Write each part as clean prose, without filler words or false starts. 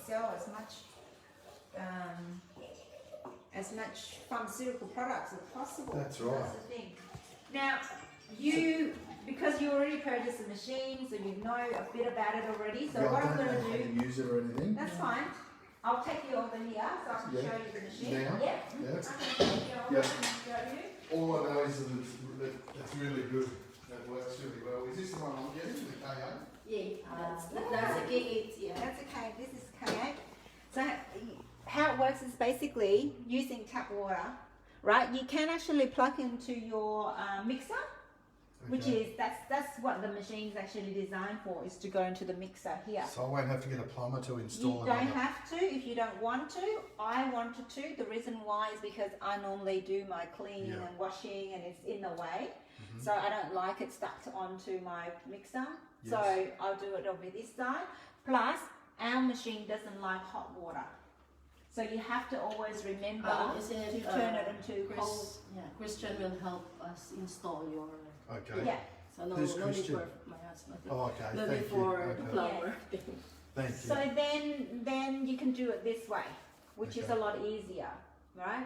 sell as much pharmaceutical products as possible. That's right. That's the thing. Now, because you already purchased the machine, so you know a bit about it already. So what I'm going to do? How to use it or anything. That's fine. I'll take you over here so I can show you the machine. Now? Yeah. Yeah. I can take you over and show you. All I know is that it's really good. That works really well. Is this the one I'm getting? The K8? Yeah. That's a K8. Yeah. That's a K8. This is K8. So how it works is basically using tap water, right? You can actually plug into your mixer. Which is, that's what the machine's actually designed for, is to go into the mixer here. So I won't have to get a plumber to install it. You don't have to if you don't want to. I wanted to. The reason why is because I normally do my cleaning and washing and it's in the way. So I don't like it stuck onto my mixer. Yes. So I'll do it over this side. Plus, our machine doesn't like hot water. So you have to always remember to turn it into cold. Yeah, Christian will help us install your... Okay. Yeah. So no, Who's no need Christian? for my husband. Oh, okay. No Thank need you. for the plumber. Thank you. So then you can do it this way, which is a lot easier, right?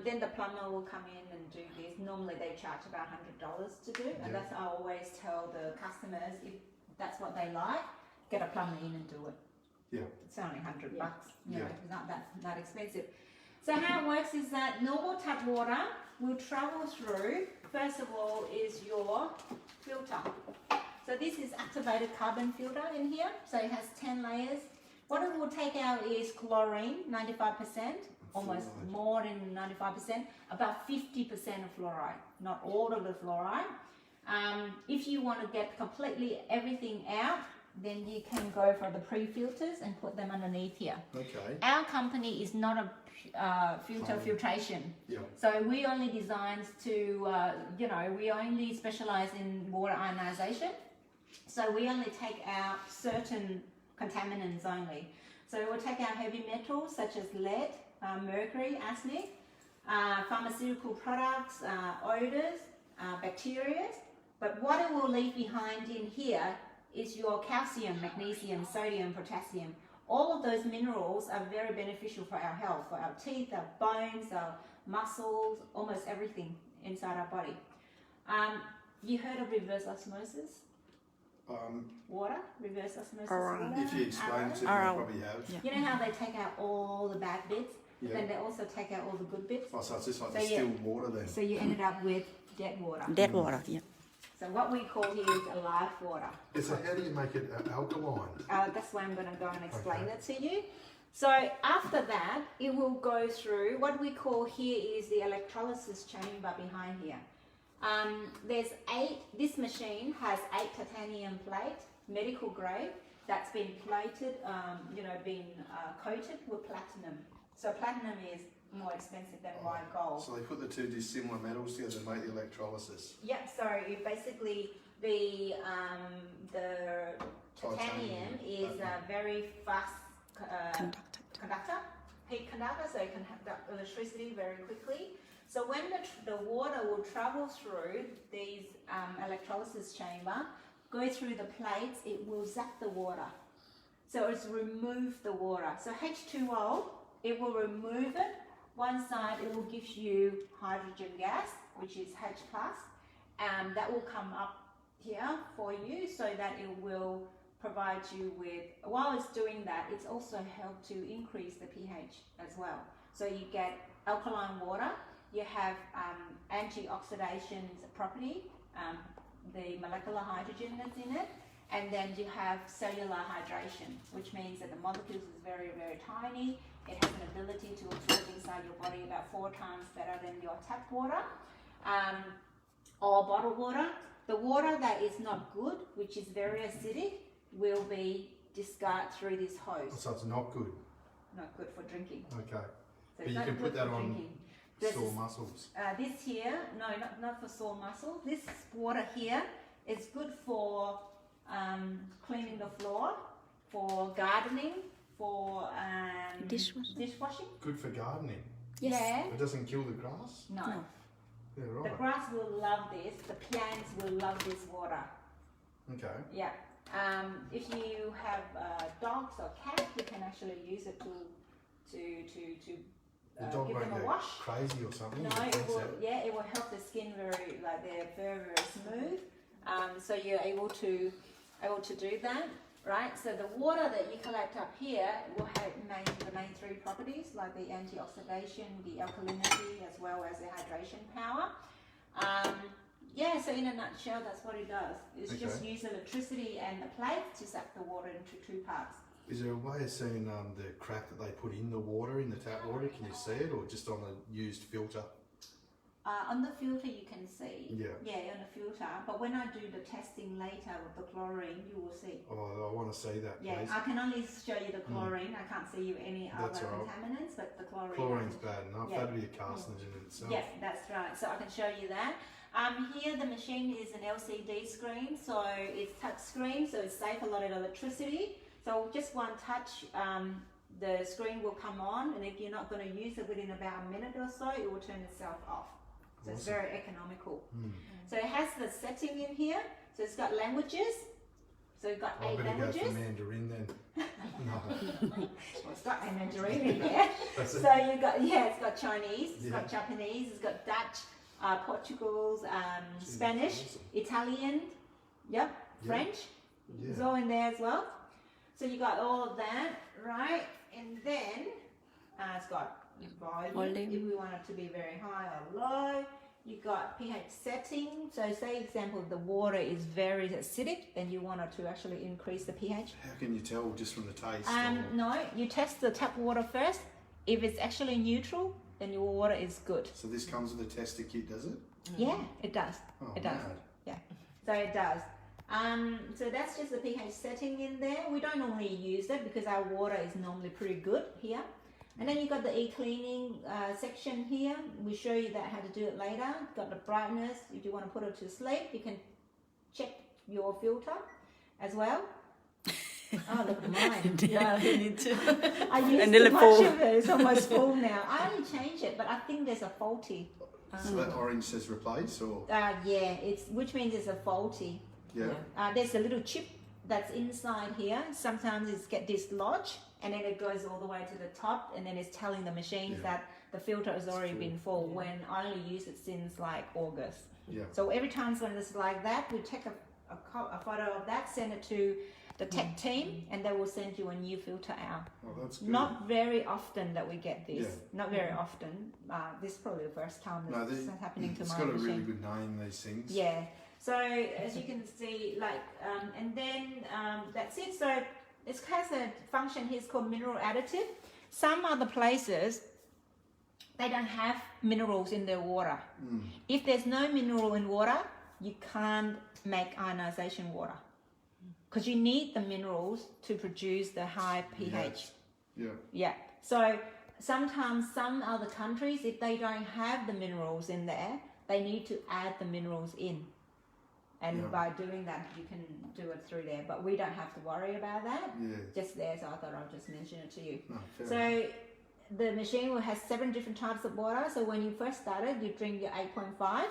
Then the plumber will come in and do this. Normally they charge about $100 to do, and that's I always tell the customers, if that's what they like, get a plumber in and do it. Yeah. It's only $100 bucks. You know, it's not that expensive. So how it works is that normal tap water will travel through. First of all, is your filter. So this is activated carbon filter in here. So it has 10 layers. What it will take out is chlorine, 95%, almost more than 95%, about 50% of fluoride, not all of the fluoride. If you want to get completely everything out, then you can go for the pre-filters and put them underneath here. Okay. Our company is not a filtration. Yeah. So we only designed to, we only specialize in water ionization. So we only take out certain contaminants only. So we'll take out heavy metals such as lead, mercury, arsenic, pharmaceutical products, odors, bacteria. But what it will leave behind in here is your calcium, magnesium, sodium, potassium. All of those minerals are very beneficial for our health, for our teeth, our bones, our muscles, almost everything inside our body. You heard of reverse osmosis? Water? Reverse osmosis water? If you explain it to me, I probably have. Yeah. You know how they take out all the bad bits, but then they also take out all the good bits? Oh, so it's just like distilled water then? So you ended up with dead water. Dead water, yeah. So what we call here is alive water. So how do you make it alkaline? That's why I'm going to go and explain it to you. So after that, it will go through what we call here is the electrolysis chamber behind here. This machine has 8 titanium plates, medical grade, that's been plated, been coated with platinum. So platinum is more expensive than white gold. So they put the two dissimilar metals together to make the electrolysis. Yep, so basically the titanium is a very fast conductor, heat conductor, so it can conduct electricity very quickly. So when the water will travel through these electrolysis chamber, go through the plates, it will zap the water. So it's remove the water. So H2O, it will remove it. One side, it will give you hydrogen gas, which is H+. That will come up here for you so that it will provide you with, while it's doing that, it's also helped to increase the pH as well. So you get alkaline water, you have antioxidant property, the molecular hydrogen that's in it, and then you have cellular hydration, which means that the molecules is very, very tiny. It has an ability to absorb inside your body about 4 times better than your tap water or bottled water. The water that is not good, which is very acidic, will be discarded through this hose. So it's not good? Not good for drinking. Okay. So but you can put that on sore is, muscles? This here, no, not for sore muscles. This water here is good for cleaning the floor, for gardening, for dishwashing. Good for gardening? Yes. Yeah. It doesn't kill the grass? No. Yeah, right. The grass will love this. The plants will love this water. Okay. Yeah. If you have dogs or cats, you can actually use it to The dog give won't them a go wash. crazy or something. No, it will. Yeah, it will help the skin very, like they're very smooth. So you're able to do that, right? So the water that you collect up here will have the main three properties, like the antioxidation, the alkalinity, as well as the hydration power. Yeah, so in a nutshell, that's what it does. It's just use electricity and the plate to suck the water into two parts. Is there a way of seeing the crack that they put in the water, in the tap water? Can you see it, or just on the used filter? On the filter you can see. Yeah. Yeah, on the filter. But when I do the testing later with the chlorine, you will see. Oh, I want to see that, Yeah, please. I can only show you the chlorine. I can't see you any That's other all right. contaminants, but the chlorine. Chlorine's bad enough. Yeah. That'd be a carcinogen in itself. Yes, that's right. So I can show you that. Here the machine is an LCD screen, so it's touch screen, so it saves a lot of electricity. So just one touch, the screen will come on, and if you're not going to use it within about a minute or so, it will turn itself off. So it's very economical. So it has the setting in here. So it's got languages. So you've got 8 languages. Go for Mandarin then. No. Well, it's got a Mandarin in there. So you got it's got Chinese, it's got Japanese, it's got Dutch, Portugal, Spanish, awesome. Italian, French. It's all in there as well. So you got all of that, right? And then it's got volume, if we want it to be very high or low. You got pH setting. So say example, the water is very acidic, then you want it to actually increase the pH. How can you tell just from the taste? No, you test the tap water first. If it's actually neutral, then your water is good. So this comes with a tester kit, does it? Yeah, it does. Oh, It does. mad. Yeah, so it does. So that's just the pH setting in there. We don't normally use it because our water is normally pretty good here. And then you got the e-cleaning section here. We show you that how to do it later. Got the brightness. If you want to put it to sleep, you can check your filter as well. Oh, look at mine. Yeah, we need to. I used too much of it. It's almost full now. I only changed it, but I think there's a faulty. So that orange says replace, or? Yeah, which means it's a faulty. Yeah. There's a little chip that's inside here. Sometimes it's get dislodged, and then it goes all the way to the top, and then it's telling the machines that the filter has already been full. When I only use it since like August. Yeah. So every time when it's like that, we take a photo of that, send it to the tech team, and they will send you a new filter out. Oh, that's good. Not very often that we get this. Yeah. Not very often. This is probably the first time this is happening to it's my got a machine. really good name, these things. Yeah. So as you can see, like, and then that's it. So it has a function here. It's called mineral additive. Some other places, they don't have minerals in their water. If there's no mineral in water, you can't make ionization water. Because you need the minerals to produce the high pH. Yeah. So sometimes some other countries, if they don't have the minerals in there, they need to add the minerals in. And by doing that, you can do it through there. But we don't have to worry about that. Just there, so I thought I'd just mention it to you. So the machine will have 7 different types of water. So when you first started, you drink your 8.5,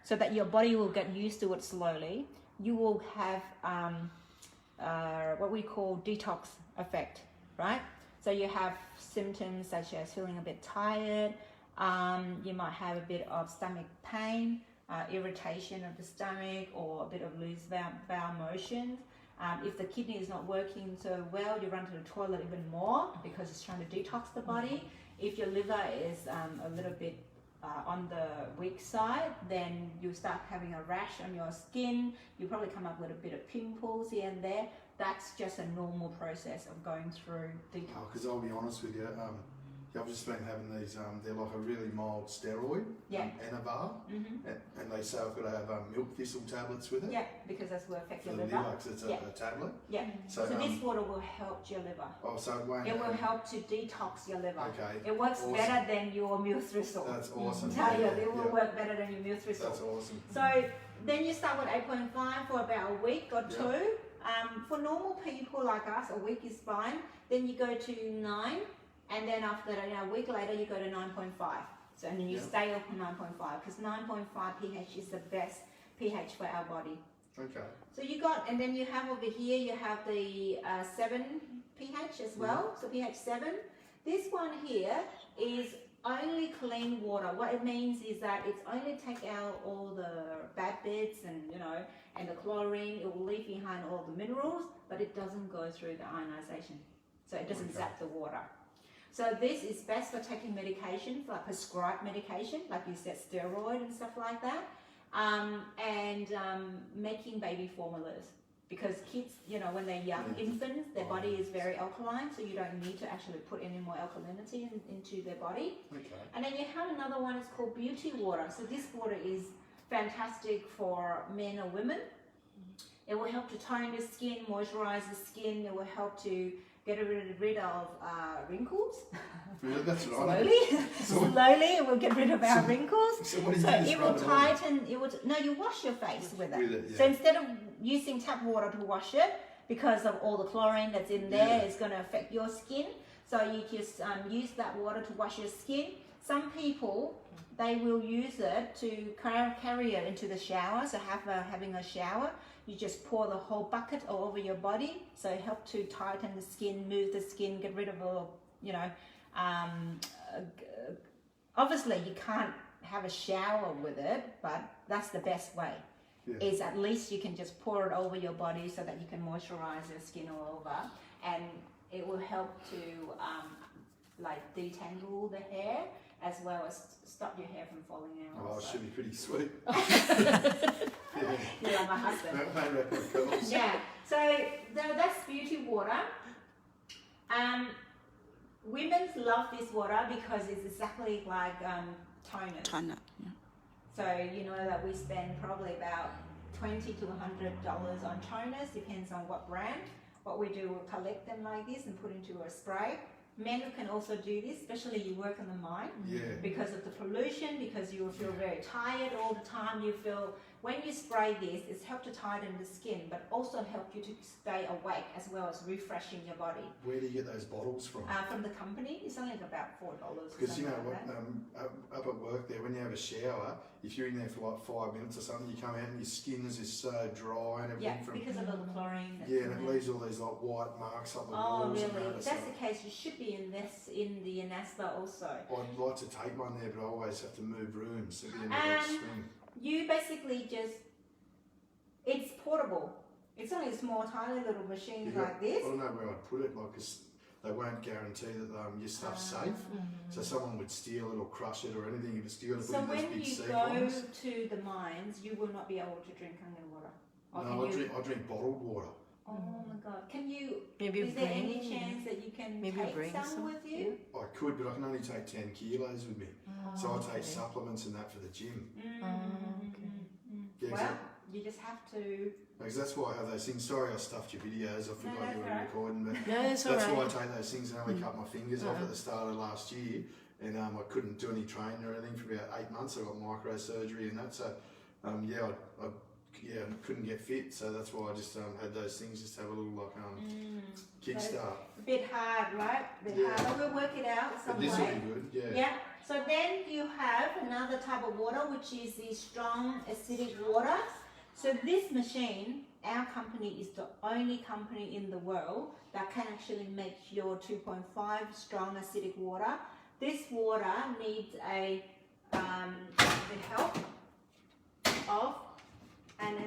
so that your body will get used to it slowly. You will have what we call detox effect, right? So you have symptoms such as feeling a bit tired. You might have a bit of stomach pain, irritation of the stomach, or a bit of loose bowel motion. If the kidney is not working so well, you run to the toilet even more because it's trying to detox the body. If your liver is a little bit on the weak side, then you start having a rash on your skin. You probably come up with a bit of pimples here and there. That's just a normal process of going through detox. Because I'll be honest with you, I've just been having these, they're like a really mild steroid, Anavar, and they say I've got to have milk thistle tablets with it. Yeah, because that's will affect your for the liver. liver, 'cause it's a tablet. Yeah, so this water will help your liver. Oh, so it won't. It will help to detox your liver. Okay. It works better than your milk thistle. That's awesome. Tell you, it will work better than your milk thistle. That's awesome. So then you start with 8.5 for about a week or two. For normal people like us, a week is fine. Then you go to 9, and then after a week later, you go to 9.5. So and then you stay up on 9.5 because 9.5 pH is the best pH for our body. Okay. So you got, and then you have over here, you have the 7 pH as well, so pH 7. This one here is only clean water. What it means is that it's only take out all the bad bits and, you know, and the chlorine. It will leave behind all the minerals, but it doesn't go through the ionization. So it doesn't zap the water. So this is best for taking medication, like prescribed medication, like you said, steroid and stuff like that. And making baby formulas, because kids, you know, when they're young infants, their body is very alkaline, so you don't need to actually put any more alkalinity into their body. Okay. And then you have another one, it's called beauty water. So this water is fantastic for men or women. It will help to tone the skin, moisturize the skin. It will help to get rid of wrinkles. Really? That's what Slowly it will get rid of our wrinkles. So what do you So use? it will tighten, it will, no, you wash your face with it. Yeah. So instead of using tap water to wash it, because of all the chlorine that's in there, it's going to affect your skin. So you just use that water to wash your skin. Some people, they will use it to carry it into the shower, so having a shower. You just pour the whole bucket all over your body, so it helps to tighten the skin, move the skin, get rid of all, you know, obviously you can't have a shower with it, but that's the best way. Is at least you can just pour it over your body so that you can moisturize your skin all over, and it will help to like detangle the hair, as well as stop your hair from falling out. Oh, it should be pretty sweet. You're like my husband. Yeah, so that's beauty water. Women love this water because it's exactly like toner. Toner, yeah. So you know that we spend probably about $20 to $100 on toners, depends on what brand. What we do, we'll collect them like this and put into a spray. Men can also do this, especially you work in the mine, because of the pollution, because you will feel very tired all the time. You feel, when you spray this, it's helped to tighten the skin, but also help you to stay awake, as well as refreshing your body. Where do you get those bottles from? From the company. It's only about $4. Because you know what, up at work there, when you have a shower, if you're in there for like 5 minutes or something, you come out and your skin is just so dry and everything. Yeah, because of all the chlorine. And it leaves all these like white marks up the walls. Oh, really? And If that's the case, you should be in the Anasta also. I'd like to take one there, but I always have to move rooms at the end of each swim. You basically just, it's portable. It's only a small, tiny little machine like this. I don't know where I'd put it, like, 'cause they won't guarantee that your stuff's safe. So someone would steal it or crush it or anything if it's still to put in those big sea bombs. So when you go to the mines, you will not be able to drink Kangen water. No, I drink bottled water. Oh my God! Can you? Maybe is there any chance that you can take some with you? I could, but I can only take 10 kilos with me. So I take supplements and that for the gym. Well, you just have to. Because that's why I have those things. Sorry I stuffed your videos. I forgot you were recording, but that's why I take those things and only cut my fingers off at the start of last year. And I couldn't do any training or anything for about 8 months. I got microsurgery and that. So I couldn't get fit. So that's why I just had those things, just have a little like kickstart. A bit hard, right? A bit hard. But we'll work it out some way. This will be good, Yeah. So then you have another type of water, which is the strong acidic water. So this machine, our company is the only company in the world that can actually make your 2.5 strong acidic water. This water needs the help of, and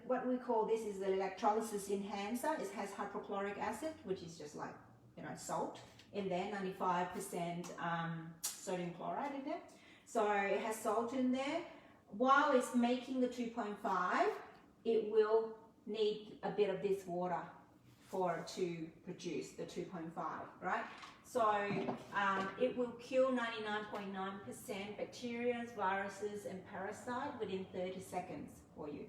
what we call this is the electrolysis enhancer. It has hypochloric acid, which is just like, salt in there, 95% sodium chloride in there. So it has salt in there. While it's making the 2.5, it will need a bit of this water to produce the 2.5, right? So it will kill 99.9% bacteria, viruses, and parasites within 30 seconds for you.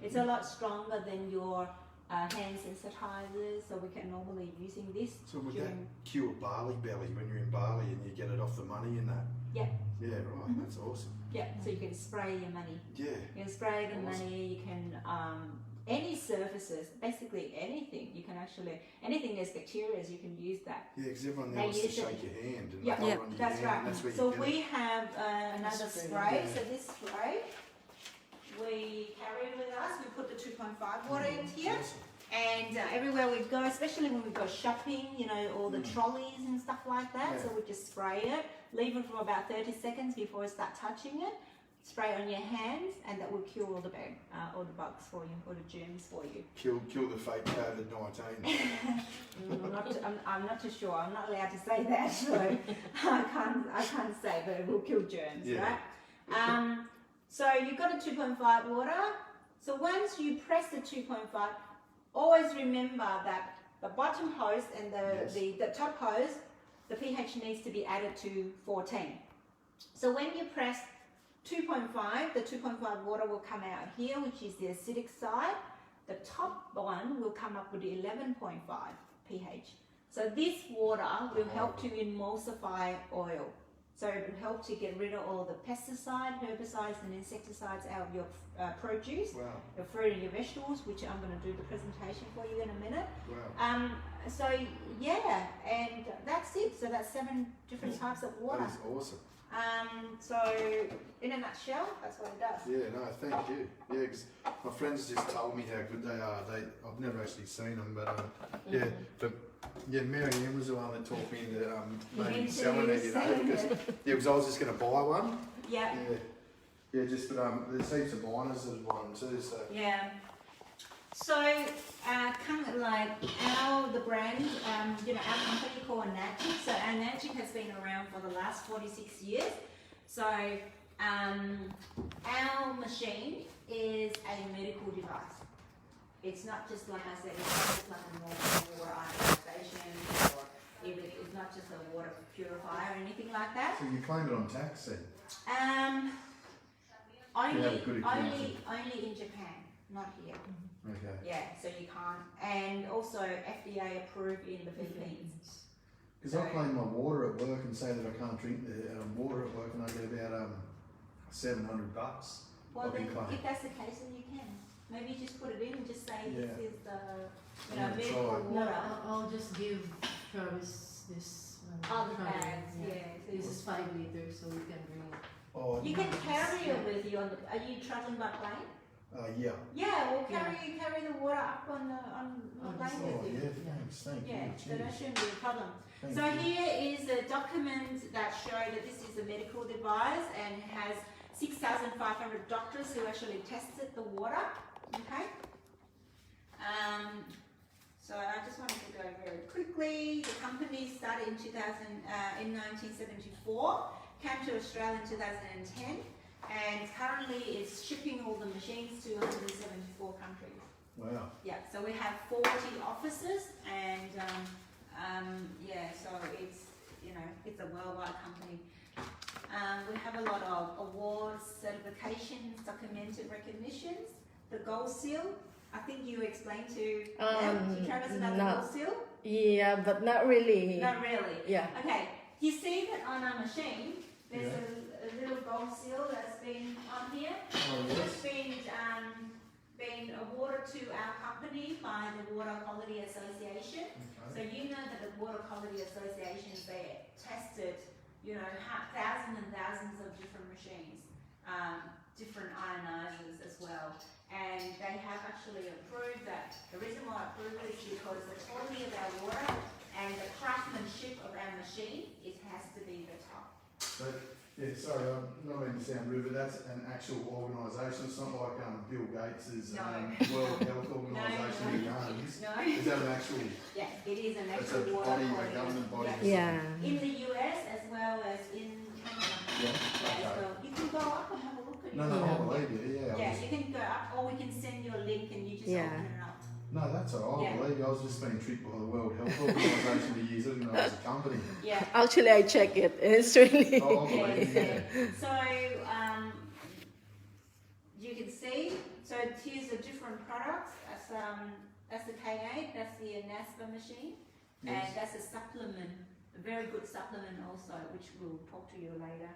It's a lot stronger than your hand sensitizers, so we can normally using this. So would that cure barley belly when you're in Bali and you get it off the money and that? Yeah. Yeah, right. That's awesome. Yeah, so you can spray your money. Yeah. You can spray the money, you can, any surfaces, basically anything, you can actually, anything there's bacteria, you can use that. Yeah, because everyone wants to shake your hand. And that's right. So we have another spray. So this spray we carry it with us. We put the 2.5 water in here. Awesome. And everywhere we go, especially when we go shopping, you know, all the trolleys and stuff like that. Yeah. So we just spray it, leave it for about 30 seconds before we start touching it. Spray on your hands, and that will kill all the bugs for you, or the germs for you. Kill the fake COVID-19. I'm not too sure. I'm not allowed to say that, so I can't say, but it will kill germs, Yeah. right? So you've got a 2.5 water. So once you press the 2.5, always remember that the bottom hose and the top hose, the pH needs to be added to 14. So when you press 2.5, the 2.5 water will come out here, which is the acidic side. The top one will come up with the 11.5 pH. So this water will help to emulsify oil. So it will help to get rid of all the pesticide, herbicides and insecticides out of your produce, Wow. your fruit and your vegetables, which I'm going to do the presentation for you in a minute. Wow. So yeah, and that's it. So that's 7 different types of water. That is awesome. So in a nutshell, that's what it does. Yeah, no, thank you. Yeah, because my friends just told me how good they are. I've never actually seen them, but Mary Ann was the one that taught me into maybe selling it, you know, because I was just going to buy one. Yeah. Yeah, just but there's heaps of miners that one too, so. Yeah. So, kind of like the brand, you know, our company called Nagic. So our Nagic has been around for the last 46 years. So, our machine is a medical device. It's not just, like I said, it's not just like a normal water ionization, or even, it's not just a water purifier or anything like that. So you claim it on tax then? Only in Japan, not here. Okay. Yeah, so you can't, and also FDA approved in the Philippines. Because I claim my water at work and say that I can't drink the water at work, and I get about $700. Well, I can then, claim. if that's the case, then you can. Maybe you just put it in and just say Yeah. this is the, you Yeah, know, medical try it. No, water. I'll just give Travis this. Other try it, bags, yeah. So This is 5 liters, so we can bring it. Oh, you can carry it with you on the. Are you traveling by plane? yeah. Yeah, well, carry the water up on the plane Oh, with you. yeah, thanks, thank Yeah, you. so that Cheers. shouldn't be a problem. Thank So you. here is a document that show that this is a medical device and has 6,500 doctors who actually tested the water. Okay. So I just wanted to go very quickly. The company started in 1974, came to Australia in 2010, and currently is shipping all the machines to 174 countries. Wow. Yeah, so we have 40 offices, and yeah, so it's, you know, it's a worldwide company. We have a lot of awards, certifications, documented recognitions. The gold seal, I think you explained to Travis about the gold seal? Yeah, but not really. Not really. Yeah. Okay, you see that on our machine, there's a little gold seal that's been on here. Oh, yes. It's been awarded to our company by the Water Quality Association. So Okay. you know that the Water Quality Association, they tested, you know, thousands and thousands of different machines, different ionizers as well. And they have actually approved that. The reason why I approved it is because the quality of our water and the craftsmanship of our machine, it has to be the top. But, yeah, sorry, I'm not meaning to sound rude, but that's an actual organisation. It's not like Bill Gates' No. World Health Organisation No. he runs. No? Is that an actual, Yeah, it is an it's actual a water body, a quality. government body? Yeah. Yeah. In the US as well as in Canada. Yeah, As okay. well. You can go up and have a look at it. No, I believe you, yeah. Yeah, you can go up, or we can send you a link and you just Yeah. open it up. No, that's all right, I Yeah. believe you. I was just being tricked by the World Health Organisation to use it, and it was a company. Yeah. Actually, I check it. It's really. Oh, I believe you, yeah. So you can see. So here's the different products. That's the K8. That's the NASPA machine, and Yes. that's a supplement, a very good supplement also, which we'll talk to you later.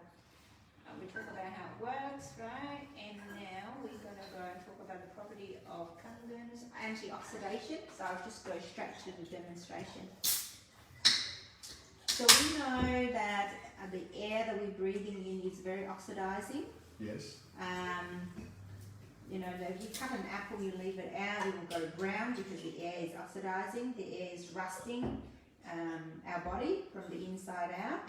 We talk about how it works, right? And now we're going to go and talk about the property of Kangen's antioxidation. So I'll just go straight to the demonstration. So we know that the air that we're breathing in is very oxidizing. Yes. you know, if you cut an apple, you leave it out, it will go brown because the air is oxidizing, the air is rusting our body from the inside out.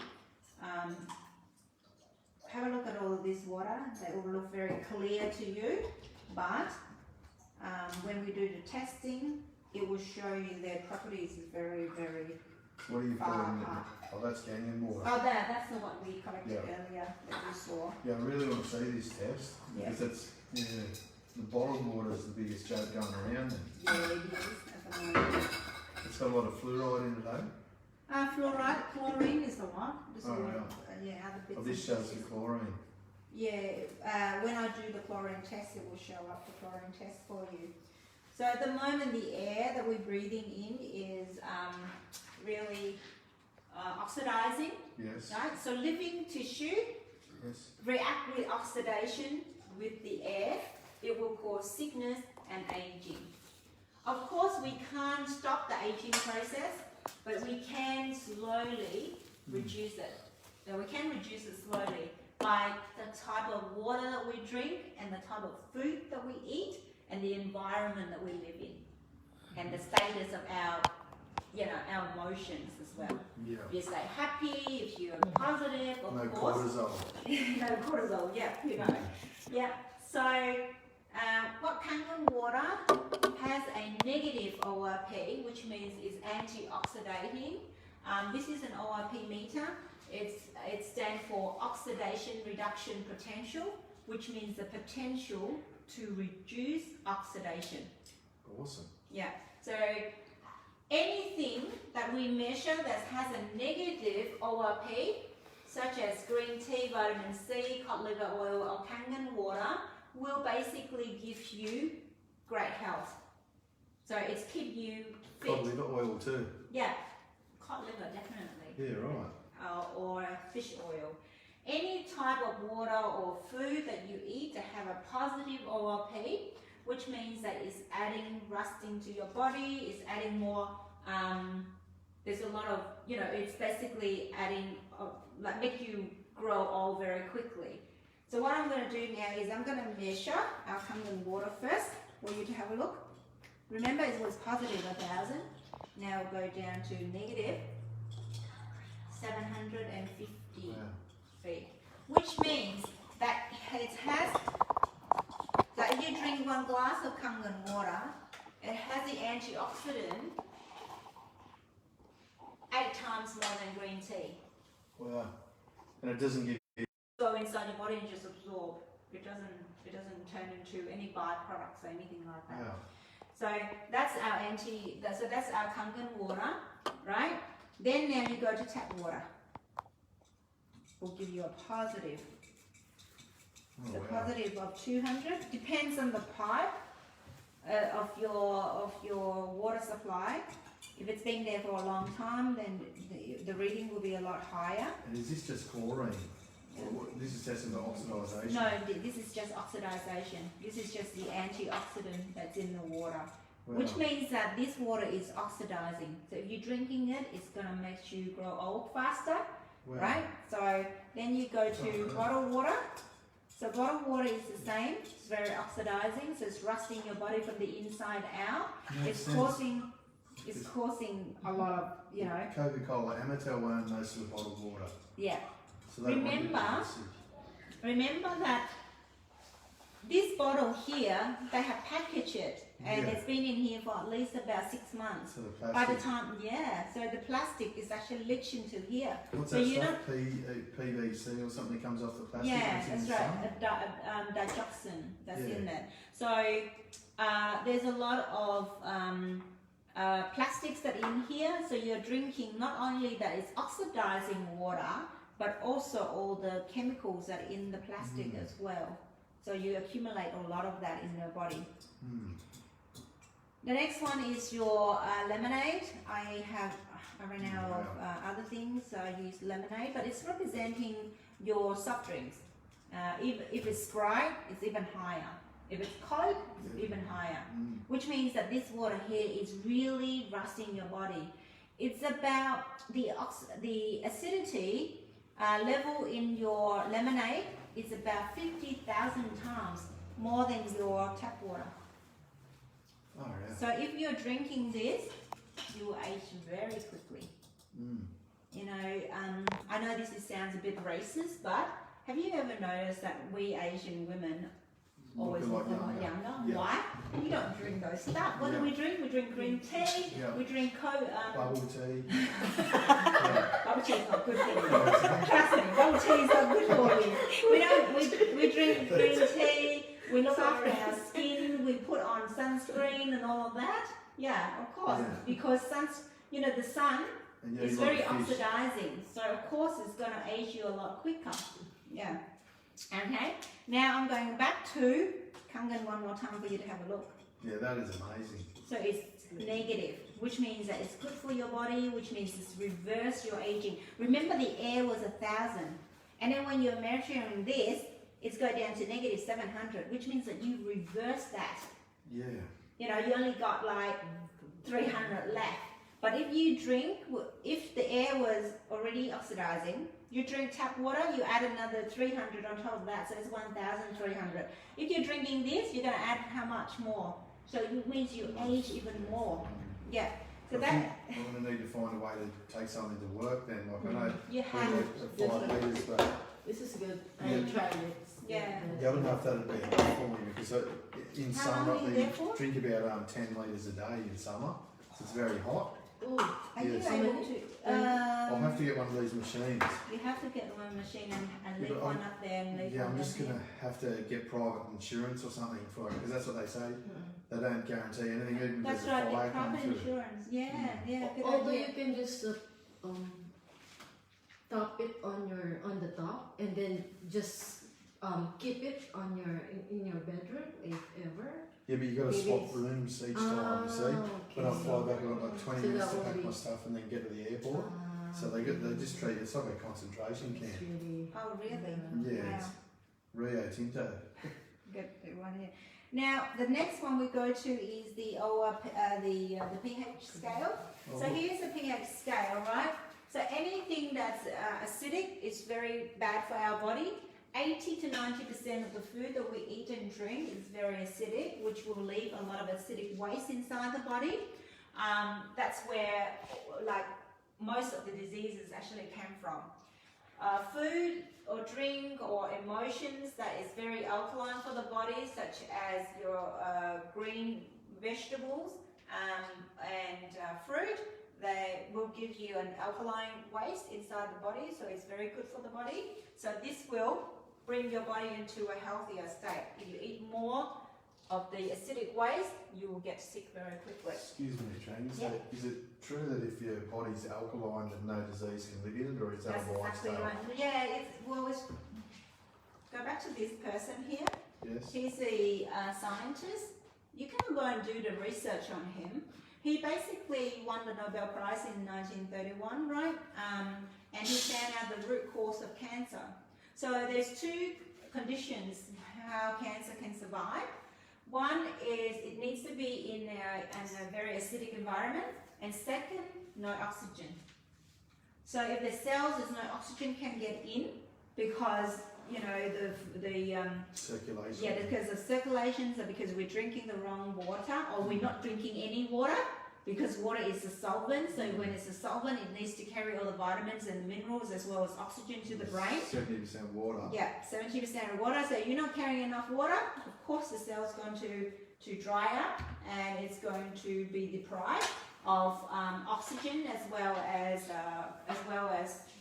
Have a look at all of this water. They all look very clear to you, but when we do the testing, it will show you their properties is very, very What are you far putting? apart. Oh, that's Kangen water. Oh, that's the one we collected Yeah. earlier that you saw. Yeah, I really want to see this test Yeah. because it's the bottled water is the biggest joke going around. Yeah, it is at the moment. It's got a lot of fluoride in it, eh? Fluoride, chlorine is the one. This Oh, is yeah. other bits. Oh, this and shows the pieces. chlorine. Yeah, when I do the chlorine test, it will show up the chlorine test for you. So at the moment, the air that we're breathing in is really oxidizing, Yes. right? So living tissue Yes. react with oxidation with the air. It will cause sickness and aging. Of course, we can't stop the aging process, but we can slowly reduce it. So we can reduce it slowly by the type of water that we drink and the type of food that we eat and the environment that we live in and the status of our, you know, our emotions as well. Yeah. If you stay happy, if you're positive, of No course. cortisol. No cortisol, yeah, you know. Yeah, so what Kangen water has a negative ORP, which means it's antioxidating. This is an ORP meter. It stands for oxidation reduction potential, which means the potential to reduce oxidation. Awesome. Yeah, so anything that we measure that has a negative ORP, such as green tea, vitamin C, cod liver oil, or Kangen water, will basically give you great health. So it's keep you fit. Cod liver oil too. Yeah, cod liver definitely, Yeah, right. or fish oil. Any type of water or food that you eat that have a positive ORP, which means that it's adding rusting to your body, it's adding more, there's a lot of, you know, it's basically adding, like make you grow old very quickly. So what I'm going to do now is I'm going to measure our Kangen water first for you to have a look. Remember it was positive 1,000, now we'll go down to negative 750 Yeah. feet, which means that it has, that if you drink 1 glass of Kangen water, it has the antioxidant 8 times more than green tea. Wow. And it doesn't give Go inside your body and just absorb. It doesn't turn into any byproducts or anything like that. wow. So that's our that's our Kangen water, right? Then now you go to tap water. Will give you a positive. Oh, So wow. positive of 200 depends on the pipe of your water supply. If it's been there for a long time, then the reading will be a lot higher. And is this just chlorine? Or this is testing for oxidisation? No, this is just oxidization. This is just the antioxidant that's in the water, Wow. which means that this water is oxidizing. So if you're drinking it, it's gonna make you grow old faster, Wow. right? So then you go to bottled water. So bottled water is the same. It's very oxidizing, so it's rusting your body from the inside out. Makes It's causing a lot of, you know, Coca-Cola, Amatel won't most of the bottled water. yeah. So that might be Remember- toxic. Remember that this bottle here, they have packaged it and Yeah. it's been in here for at least about 6 months. So the By the plastic. time, yeah, so the plastic is actually leached into here. What's so that you're stuff? PVC or something comes off the plastic? Yeah, that's in that's the right, sun? digoxin that's Yeah. in there. So there's a lot of plastics that are in here, so you're drinking not only that it's oxidizing water, but also all the chemicals that are in the plastic as well. So you accumulate a lot of that in your body. Mm. The next one is your lemonade. I ran out of other things, so I use lemonade, but it's representing your soft drinks. If it's Sprite, it's even higher. If it's Coke, it's even higher. Mm. Which means that this water here is really rusting your body. It's about the acidity level in your lemonade is about 50,000 times more than your tap water. Oh, yeah. So if you're drinking this, you will age very quickly. You know, I know sounds a bit racist, but have you ever noticed that we Asian women always look a lot younger? Yeah. Why? We don't drink those stuff. What do we drink? We drink green tea. Yeah. We drink Bubble tea. Bubble tea is not good for you. Trust me, bubble tea is not good for you. We drink green tea. We look after our skin. We put on sunscreen and all of that. Yeah, of course, because the sun is very oxidizing. So of course it's going to age you a lot quicker. Yeah. Okay. Now I'm going back to Kangen one more time for you to have a look. Yeah, that is amazing. So it's negative, which means that it's good for your body, which means it's reverse your aging. Remember the air was 1,000, and then when you're measuring this, it's go down to negative 700, which means that you reverse that. Yeah. You know, you only got like 300 left. But if you drink, if the air was already oxidizing, you drink tap water, you add another 300 on top of that, so it's 1,300. If you're drinking this, you're going to add how much more? So it means you age even more. Yeah. So that. I'm going to need to find a way to take something to work then. Like I know you have 5 litres, but This is good. Yeah. I tried it. Yeah. I don't know if that'd be enough for me because in How summer long are you we there for? drink about 10 litres a day in summer. So it's very hot. Oh, Are you Yes. able to? I'll have to get one of these machines. You have to get one machine and Yeah, leave but one up there and leave Yeah, one I'm just down going to have to get private insurance or something for it because that's what they say. They don't guarantee anything even if That's there's a right, fire get private coming through. insurance. Yeah, yeah, good although idea. you can just top it on the top and then just keep it on in your bedroom if ever. Yeah, but you got to Maybe swap it's- rooms each time, you see. When I fly back, I've got like 20 So minutes that to will pack be- my stuff and then get to the airport. So they just treat it's like a concentration camp. Really, Oh, really? Yeah, Wow. it's Rio Tinto. Good one here. Now, the next one we go to is the pH scale. So here's the pH scale, right? So anything that's acidic is very bad for our body. 80 to 90% of the food that we eat and drink is very acidic, which will leave a lot of acidic waste inside the body. That's where, like, most of the diseases actually came from. Food or drink or emotions that is very alkaline for the body, such as your green vegetables and fruit, they will give you an alkaline waste inside the body, so it's very good for the body. So this will bring your body into a healthier state. If you eat more of the acidic waste, you will get sick very quickly. Excuse me, Trang. Yeah. Is it true that if your body's alkaline, that no disease can live in it, or is that That's a exactly lifestyle? right. Yeah, let's go back to this person here. Yes. He's a scientist. You can go and do the research on him. He basically won the Nobel Prize in 1931, right? And he found out the root cause of cancer. So there's two conditions how cancer can survive. One is it needs to be in a very acidic environment, and second, no oxygen. So if the cells, there's no oxygen can get in because the Circulation. yeah, because of circulation, so because we're drinking the wrong water, or we're not drinking any water, because water is a solvent, so when it's a solvent, it needs to carry all the vitamins and minerals as well as oxygen to the brain. 70% water. Yeah, 70% of water, so you're not carrying enough water, of course the cell's going to dry up, and it's going to be deprived of oxygen as well as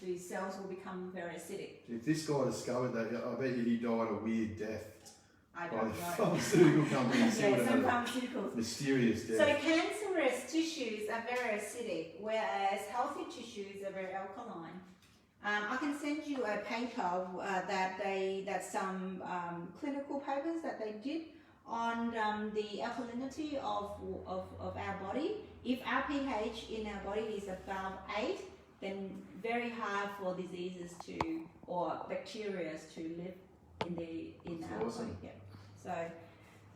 the cells will become very acidic. If this guy discovered that, I bet you he died a weird death I by don't the know. pharmaceutical companies. Yeah, some pharmaceuticals. Mysterious So death. cancerous tissues are very acidic, whereas healthy tissues are very alkaline. I can send you a paper that's some clinical papers that they did on the alkalinity of our body. If our pH in our body is above 8, then very hard for diseases or bacteria to live in our Awesome. body. Yeah. So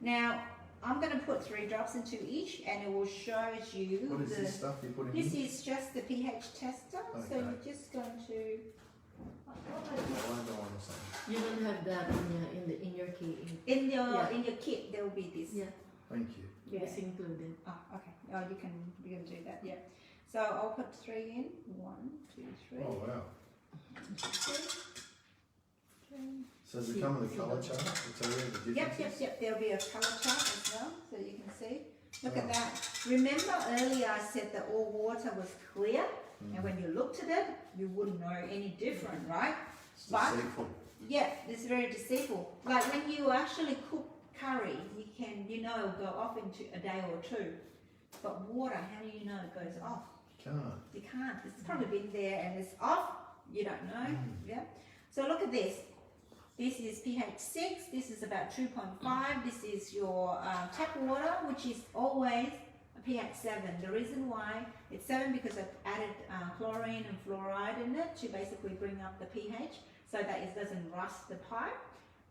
now I'm going to put 3 drops into each, and it will show you What is this stuff you're putting This in? is just the pH tester. So Okay. you're just going to like or something. You don't have that in your key. In your Yeah. in your kit there will be this. Yeah. Thank you. Yeah. It's included. Oh, okay. Oh, you can do that. Yeah. So I'll put 3 in. 1, 2, 3. Oh wow. 3. So does it come with a colour chart to tell you the differences? Yep. There'll be a colour chart as well, so you can see. Look at that. Remember earlier I said that all water was clear, and when you looked at it, you wouldn't know any different, right? It's But deceitful. yeah, it's very deceitful. Like when you actually cook curry, you can, it'll go off into a day or 2. But water, how do you know it goes off? Can't. You can't. It's probably been there and it's off. You don't know. Yeah. So look at this. This is pH 6. This is about 2.5. This is your tap water, which is always a pH 7. The reason why it's 7 because I've added chlorine and fluoride in it to basically bring up the pH so that it doesn't rust the pipe.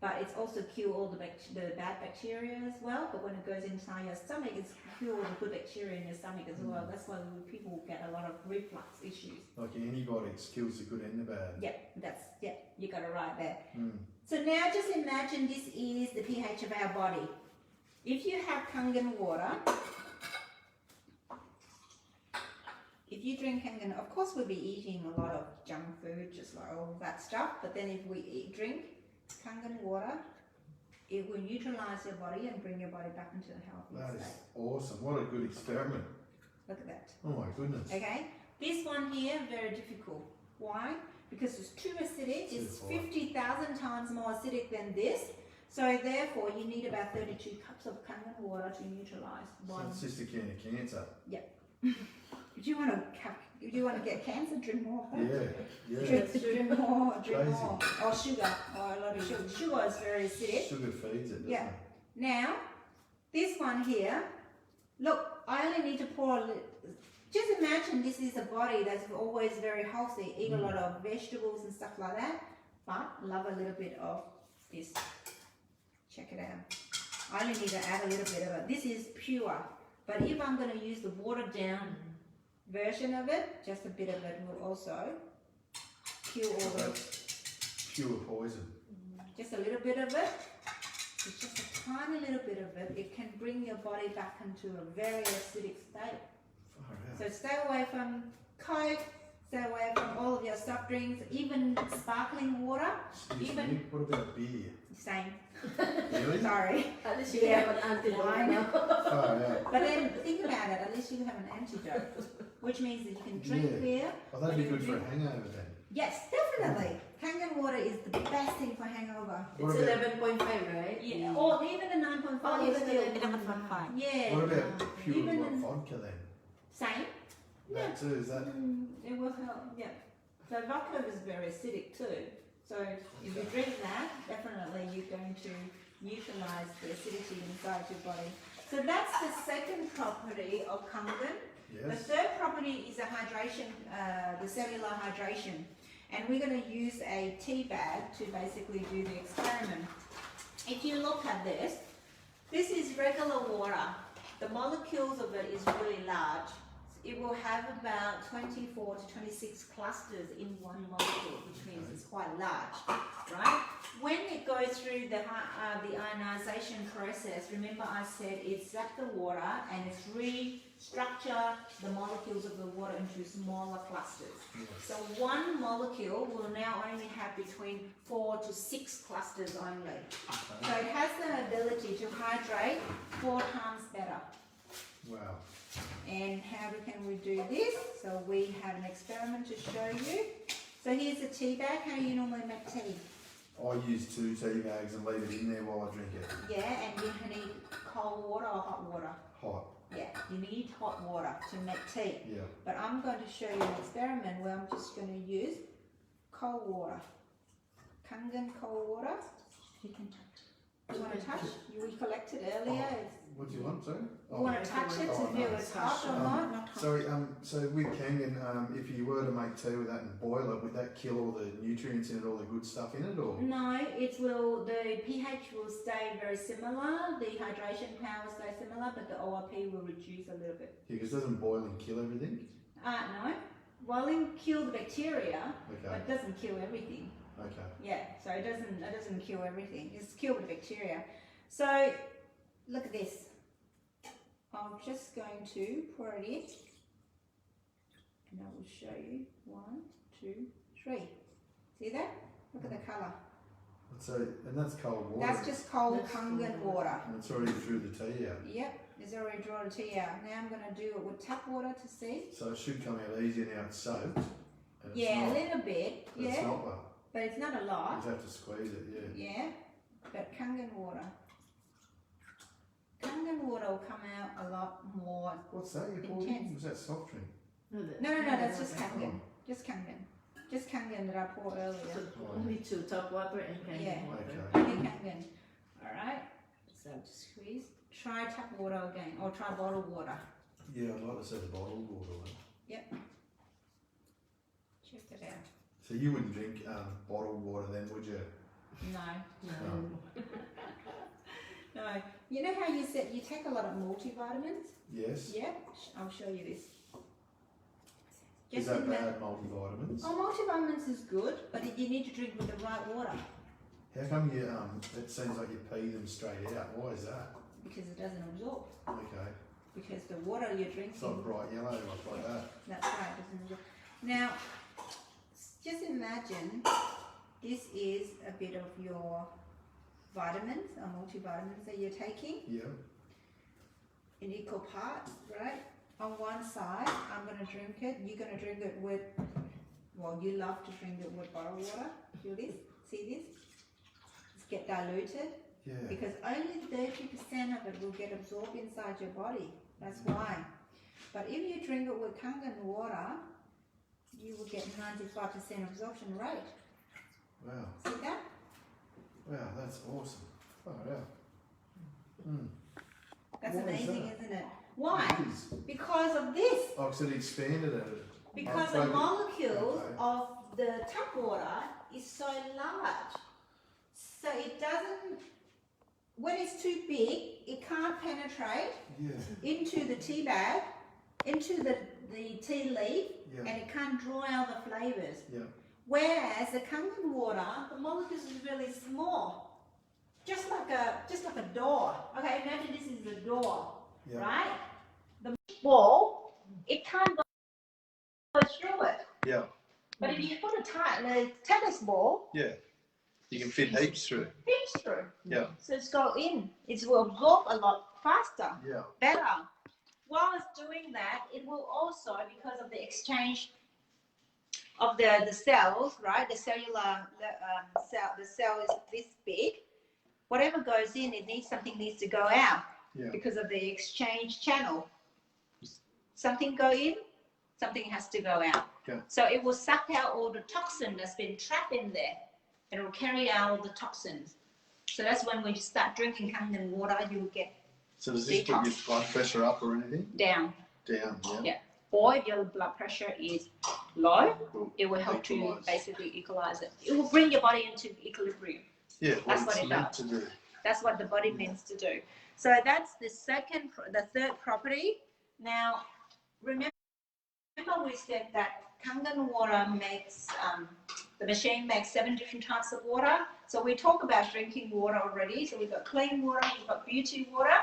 But it's also kill all the bad bacteria as well. But when it goes inside your stomach, it's kill all the good bacteria in your stomach as well. That's why people get a lot of reflux issues. Like antibiotics kills the good and the bad. You got it right there. So now just imagine this is the pH of our body. If you have Kangen water, if you drink Kangen, of course we'll be eating a lot of junk food, just like all that stuff. But then if we drink Kangen water, it will neutralize your body and bring your body back into a healthy That is state. awesome. What a good experiment. Look at that. Oh my goodness. Okay, this one here, very difficult. Why? Because it's too acidic. It's Too 50,000 times more acidic than this. So therefore, you need about 32 cups of Kangen water to neutralize So one. it's just a can of cancer. If you want to get cancer, drink more of that. Yeah. Drink more. Crazy. Or sugar, or a lot of sugar. Sugar is very acidic. Sugar feeds it, doesn't Yeah. it? Now, this one here, look, I only need to pour a little. Just imagine this is a body that's always very healthy, eat a lot of vegetables and stuff like that, but love a little bit of this. Check it out. I only need to add a little bit of it. This is pure, but if I'm going to use the watered down version of it, just a bit of it will also kill all the. That's pure poison. Just a little bit of it. It's just a tiny little bit of it. It can bring your body back into a very acidic state. Far out. So stay away from Coke, stay away from all of your soft drinks, even sparkling water. Excuse even- me, what about beer? Same. Really? Sorry. At least you Yeah. have an antidote Wine. now. Far out. But then think about it, at least you have an antidote, which means that you can drink Yeah. beer. Well, that'd be good for a hangover then. Yes, definitely. Kangen water is the best thing for hangover. It's What about, 11.5, right? Yeah, or even a 9.5. Oh, is even still- 11.5. Yeah. what about pure Even what, in- vodka then? Same. That too, is that? It will help, yeah. So vodka is very acidic too. So if you drink that, definitely you're going to neutralize the acidity inside your body. So that's the second property of Kangen. The Yes. third property is the hydration, the cellular hydration. And we're going to use a tea bag to basically do the experiment. If you look at this is regular water. The molecules of it is really large. It will have about 24 to 26 clusters in one molecule, which means it's quite large, right? When it goes through the ionization process, remember I said it zaps the water and it's restructure the molecules of the water into smaller clusters. Yes. So one molecule will now only have between 4 to 6 clusters only. So it has the ability to hydrate 4 times better. Wow. And how can we do this? So we have an experiment to show you. So here's a tea bag. How do you normally make tea? I use 2 tea bags and leave it in there while I drink it. Yeah, and you need cold water or hot water? Hot. Yeah, you need hot water to make tea. Yeah. But I'm going to show you an experiment where I'm just going to use cold water. Kangen cold water. You can touch. You want to touch? We collected earlier. What do you want, sorry? You want to touch it to Oh, feel no. it's hot or not? Sorry, so with Kangen, if you were to make tea with that and boil it, would that kill all the nutrients in it, all the good stuff in it, or? No, the pH will stay very similar, the hydration power will stay similar, but the ORP will reduce a little bit. Yeah, because doesn't boiling kill everything? No, will kill the bacteria, but Okay. it doesn't kill everything. Okay. Yeah, so it doesn't kill everything. It's kill the bacteria. So look at this. I'm just going to pour it in, and I will show you 1, 2, 3. See that? Look at the colour. And that's cold water. That's just cold That's Kangen cold water. And it's already through the tea out. Yep, it's already drawn the tea out. Now I'm going to do it with tap water to see. So it should come out easier now it's soaked. And it's Yeah, not, a little bit. but it's Yeah, not well. but it's not a You lot. just have to squeeze it, yeah. Yeah, but Kangen water. Kangen water will come out a lot more. What's that you poured in? Intense. Was that soft drink? No, that's just Kangen. Oh, Just Kangen. Just Kangen that I poured earlier. So only 2 tap water and Kangen Yeah. water. okay. Only Kangen. Alright, so just squeeze. Try tap water again, or try bottled water. Yeah, I'd like to see the bottled water one. Check it out. So you wouldn't drink bottled water then, would you? No. No. No. You know how you said you take a lot of multivitamins? Yes. Yeah, I'll show you this. Is Just that imagine. bad, multivitamins? Oh, multivitamins is good, but you need to drink with the right water How come you, it seems like you pee them straight out? Why is that? because it doesn't absorb. Okay. Because the water you're drinking, It's not bright yellow like that. that's right, it doesn't absorb. Now, just imagine this is a bit of your vitamins or multivitamins that you're taking Yeah. in equal parts, right? On one side, I'm going to drink it. You're going to drink it with, well, you love to drink it with bottled water. Feel this? See this? It's get diluted Yeah. because only 30% of it will get absorbed inside your body. That's why. But if you drink it with Kangen water, you will get 95% absorption rate. Wow. See that? Wow, that's awesome. Oh, yeah. Mm. That's Why is amazing, that? isn't it? Why? It is. Because of this. Oh, so it expanded it. Because Oh, the so- molecules okay. of the tap water is so large. So it doesn't, when it's too big, it can't penetrate Yeah. into the tea bag, into the tea leaf, Yeah. and it can't draw out the flavors. Yeah. Whereas the Kangen water, the molecules is really small. Just like a door. Okay, imagine this is the door. Yeah. Right? The ball, it can't go through it. Yeah. But if you put a tennis ball, Yeah. You can fit heaps through. fits through. Yeah. So it's go in. It will absorb a lot faster, Yeah. better. While it's doing that, it will also, because of the exchange of the cells, right? The cellular the cell is this big. Whatever goes in, something needs to go out. Yeah. Because of the exchange channel. Something go in, something has to go out. Yeah. So it will suck out all the toxin that's been trapped in there. It will carry out all the toxins. So that's when you start drinking Kangen water, you will get So does this put your blood pressure up or anything? down. Down, yeah. Yeah. Or if your blood pressure is low, Will it will help to equalise. basically equalize it. It will bring your body into equilibrium. Yeah, That's what what it's it meant does. to do. That's what the body means to do. So that's the third property. Now, remember we said that Kangen water makes, the machine makes 7 different types of water. So we talk about drinking water already. So we've got clean water, we've got beauty water.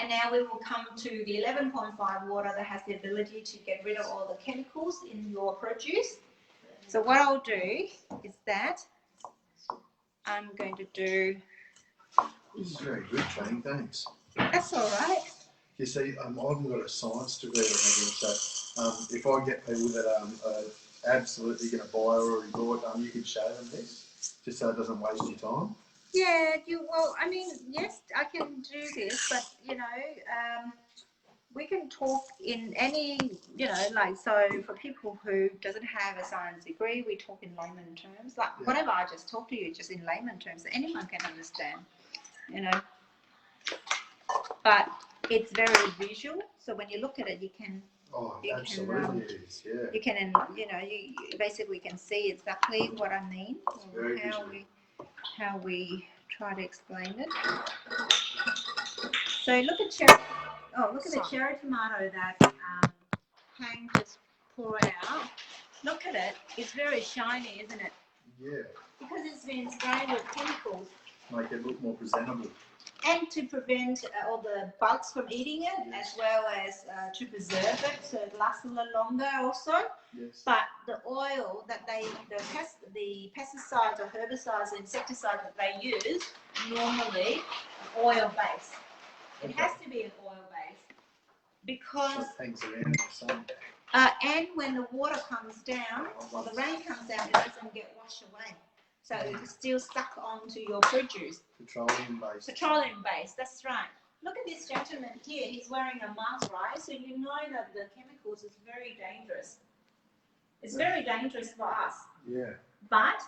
And now we will come to the 11.5 water that has the ability to get rid of all the chemicals in your produce. So what I'll do is that I'm going to do, This is very good, Trang, thanks. that's all right. You see, I haven't got a science degree or anything, so if I get people that are absolutely going to buy or already bought, you could show them this, just so it doesn't waste your time. Yeah, well, I mean, yes, I can do this, but, we can talk in any, so for people who doesn't have a science degree, we talk in layman terms. Like, Yeah. whatever I just talked to you, just in layman terms, that anyone can understand, But it's very visual, so when you look at it, you can, Oh, You can, absolutely it is, yeah. you basically can see exactly what I mean, very how visual. how we try to explain it. So look at the cherry tomato that Hang just pour out. Look at it. It's very shiny, isn't it? Yeah. Because it's been sprayed with chemicals. Make it look more presentable. And to prevent all the bugs from eating it, as well as to preserve it so it lasts a little longer also. Yes. But the oil that the pesticides or herbicides, insecticides that they use, normally oil based. It has to be an oil based because. So it hangs around in the sun. And when the water comes down or the rain comes down, it doesn't get washed away. So it's still stuck onto your produce. Petroleum based. Petroleum based, that's right. Look at this gentleman here. He's wearing a mask, right? So you know that the chemicals is very dangerous. It's very dangerous for us. Yeah. But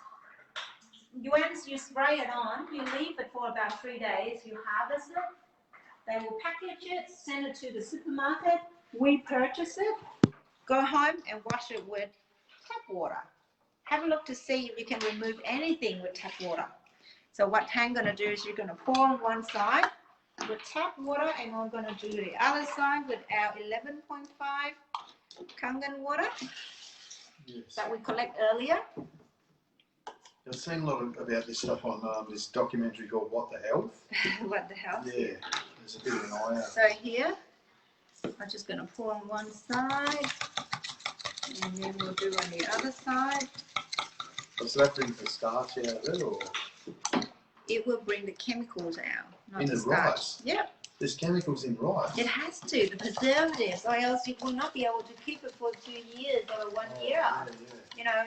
once you spray it on, you leave it for about 3 days. You harvest it. They will package it, send it to the supermarket. We purchase it, go home and wash it with tap water. Have a look to see if you can remove anything with tap water. So what I'm going to do is you're going to pour on one side with tap water, and I'm going to do the other side with our 11.5 Kangen water Yes. that we collect earlier. I've seen a lot about this stuff on this documentary called What the Health. What the hell? Yeah. There's a bit of an eye out. So here, I'm just going to pour on one side, and then we'll do on the other side. So that brings the starch out of it, or? It will bring the chemicals out, not In the the starch. rice? Yep. There's chemicals in rice. It has to, the preservatives, or else you will not be able to keep it for 2 years or 1 year. Yeah. You know,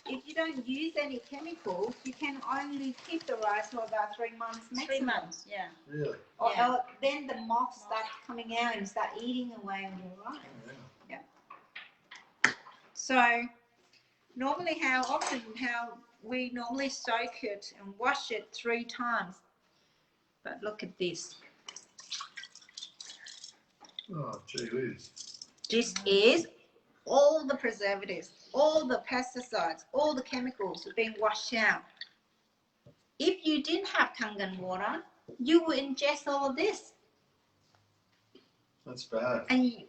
if you don't use any chemicals, you can only keep the rice for about 3 months maximum. 3 months, yeah. Really? Or Yeah. else then the moths start coming out and start eating away on your rice. Oh, yeah. So normally how we normally soak it and wash it 3 times. But look at this. Oh, gee whiz. This is all the preservatives, all the pesticides, all the chemicals are being washed out. If you didn't have Kangen water, you would ingest all of this. That's bad. And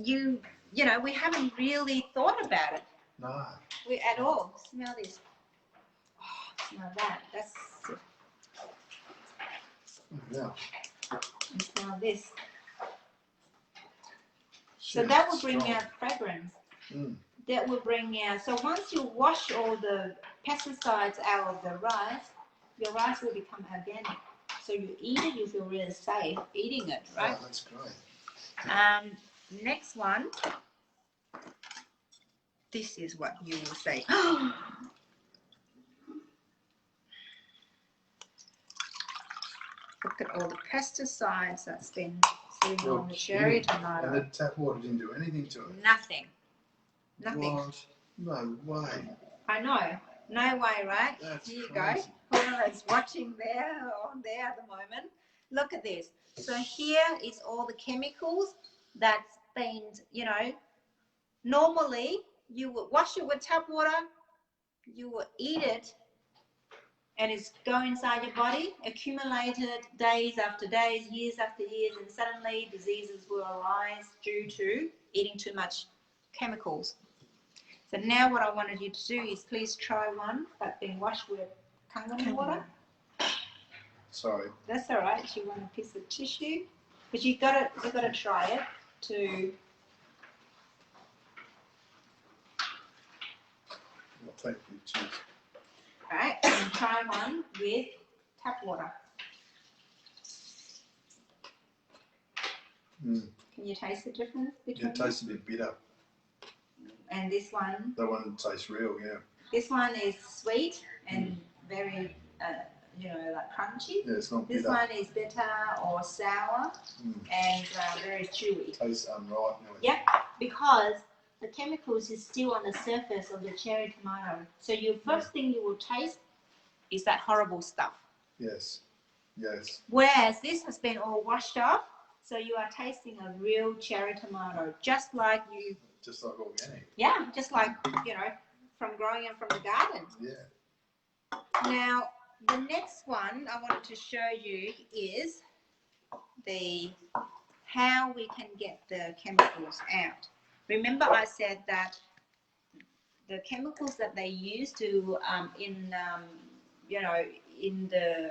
you know, we haven't really thought about it. No. We at all. Smell this. Oh, smell that. That's. Yeah. And smell this. So Shit, that will bring strong. out fragrance. Mm. That will bring out. So once you wash all the pesticides out of the rice, your rice will become organic. So you eat it, you feel really safe eating it, right? Oh, that's great. Next one. This is what you will say. Look at all the pesticides that's been sitting on the cherry tomato. And the tap water didn't do anything to it? Nothing. Nothing. What? No way. I know. No way, right? That's Here you crazy. go. Whoever's watching there on there at the moment. Look at this. So here is all the chemicals that's been, you know, normally you would wash it with tap water, you will eat it, and it's go inside your body, accumulated days after days, years after years, and suddenly diseases will arise due to eating too much chemicals. So now what I wanted you to do is please try one that's been washed with Kangen water. Sorry. That's all right. You want a piece of tissue, but you gotta try it to. I'll take you. Cheers. Right, and try one with tap water. Mm. Can you taste the difference between It tastes a bit bitter. and this one? That one tastes real, yeah. This one is sweet and very, you know, like crunchy. Yeah, it's not This bitter. one is bitter or sour and very chewy. Tastes unripe now. Yeah, because the chemicals is still on the surface of the cherry tomato. So your first thing you will taste is that horrible stuff. Yes. Yes. Whereas this has been all washed off, so you are tasting a real cherry tomato, just like you, Just like organic. yeah, just like, you know, from growing it from the garden. Yeah. Now, the next one I wanted to show you is how we can get the chemicals out. Remember I said that the chemicals that they use to in the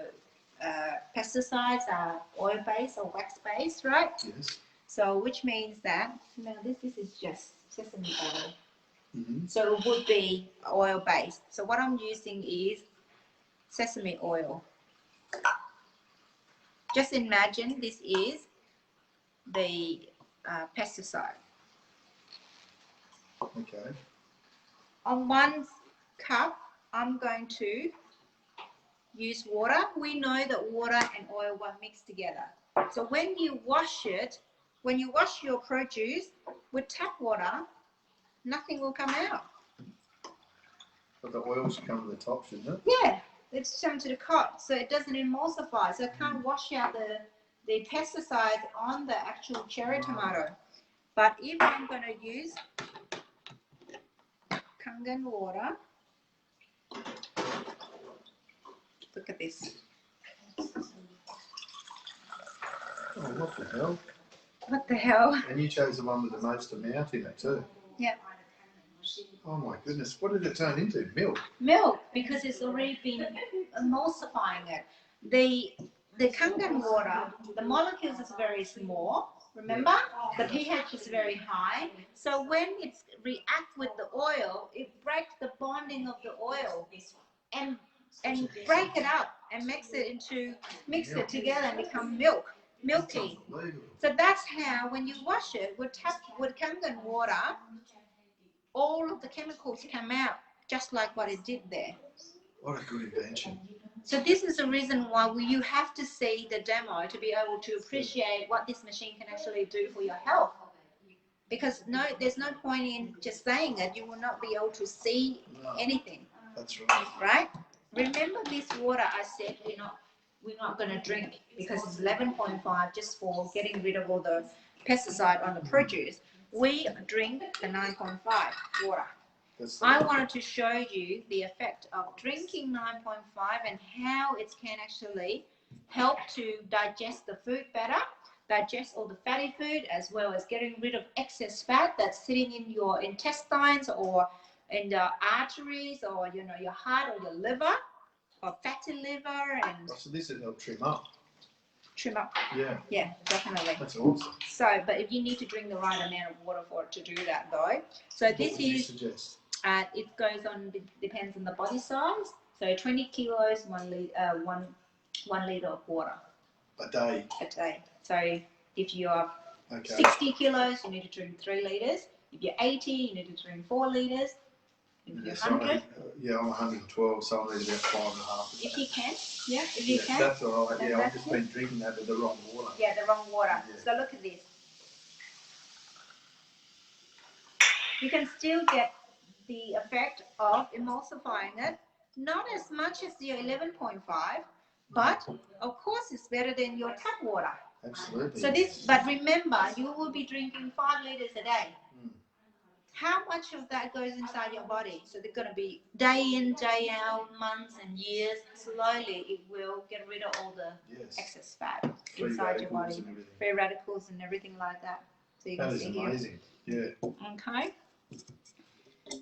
pesticides are oil-based or wax-based, right? Yes. So which means that this is just sesame oil. Mm-hmm. So it would be oil-based. So what I'm using is sesame oil. Just imagine this is the pesticide. Okay. On 1 cup, I'm going to use water. We know that water and oil won't mix together. So when you wash it, when you wash your produce with tap water, nothing will come out. But the oil should come to the top, shouldn't it? Yeah, it's come to the cot, so it doesn't emulsify, so it can't wash out the pesticides on the actual cherry tomato. But if I'm going to use Kangen water, look at this. Oh, what the hell? What the hell? And you chose the one with the most amount in it too. Yeah. Oh my goodness, what did it turn into? Milk? Milk, because it's already been emulsifying it. The Kangen water, the molecules is very small, remember? The pH is very high. So when it reacts with the oil, it breaks the bonding of the oil and break it up and mix it together and become milky. So that's how when you wash it with Kangen water, all of the chemicals come out just like what it did there. What a good invention. So this is the reason why you have to see the demo to be able to appreciate what this machine can actually do for your health. Because there's no point in just saying it. You will not be able to see anything. That's right. Right? Remember this water I said we're not going to drink because it's 11.5 just for getting rid of all the pesticide on the produce. We drink the 9.5 water. I wanted to show you the effect of drinking 9.5 and how it can actually help to digest the food better, digest all the fatty food, as well as getting rid of excess fat that's sitting in your intestines or in the arteries or your heart or your liver or fatty liver. And so this would help trim up. Trim up. Yeah. Yeah, definitely. That's awesome. So, but if you need to drink the right amount of water for it to do that, though. So What would you suggest? It goes on, depends on the body size. So 20 kilos, 1 liter of water. A day? A day. So if you are 60 kilos, you need to drink 3 liters. If you're 80, you need to drink 4 liters. If you're 100. I'm 112, so I need about 5.5. If you can. Yeah, if you can. That's all right. Yeah, I've just been drinking that with the wrong water. Yeah, the wrong water. Yeah. So look at this. You can still get the effect of emulsifying it, not as much as your 11.5, but of course it's better than your tap water. Absolutely. So but remember, you will be drinking 5 liters a day. How much of that goes inside your body? So they're going to be day in, day out, months and years. Slowly, it will get rid of all the excess fat inside your body, free radicals and everything like that. So you can see here. That is amazing. Yeah. Okay.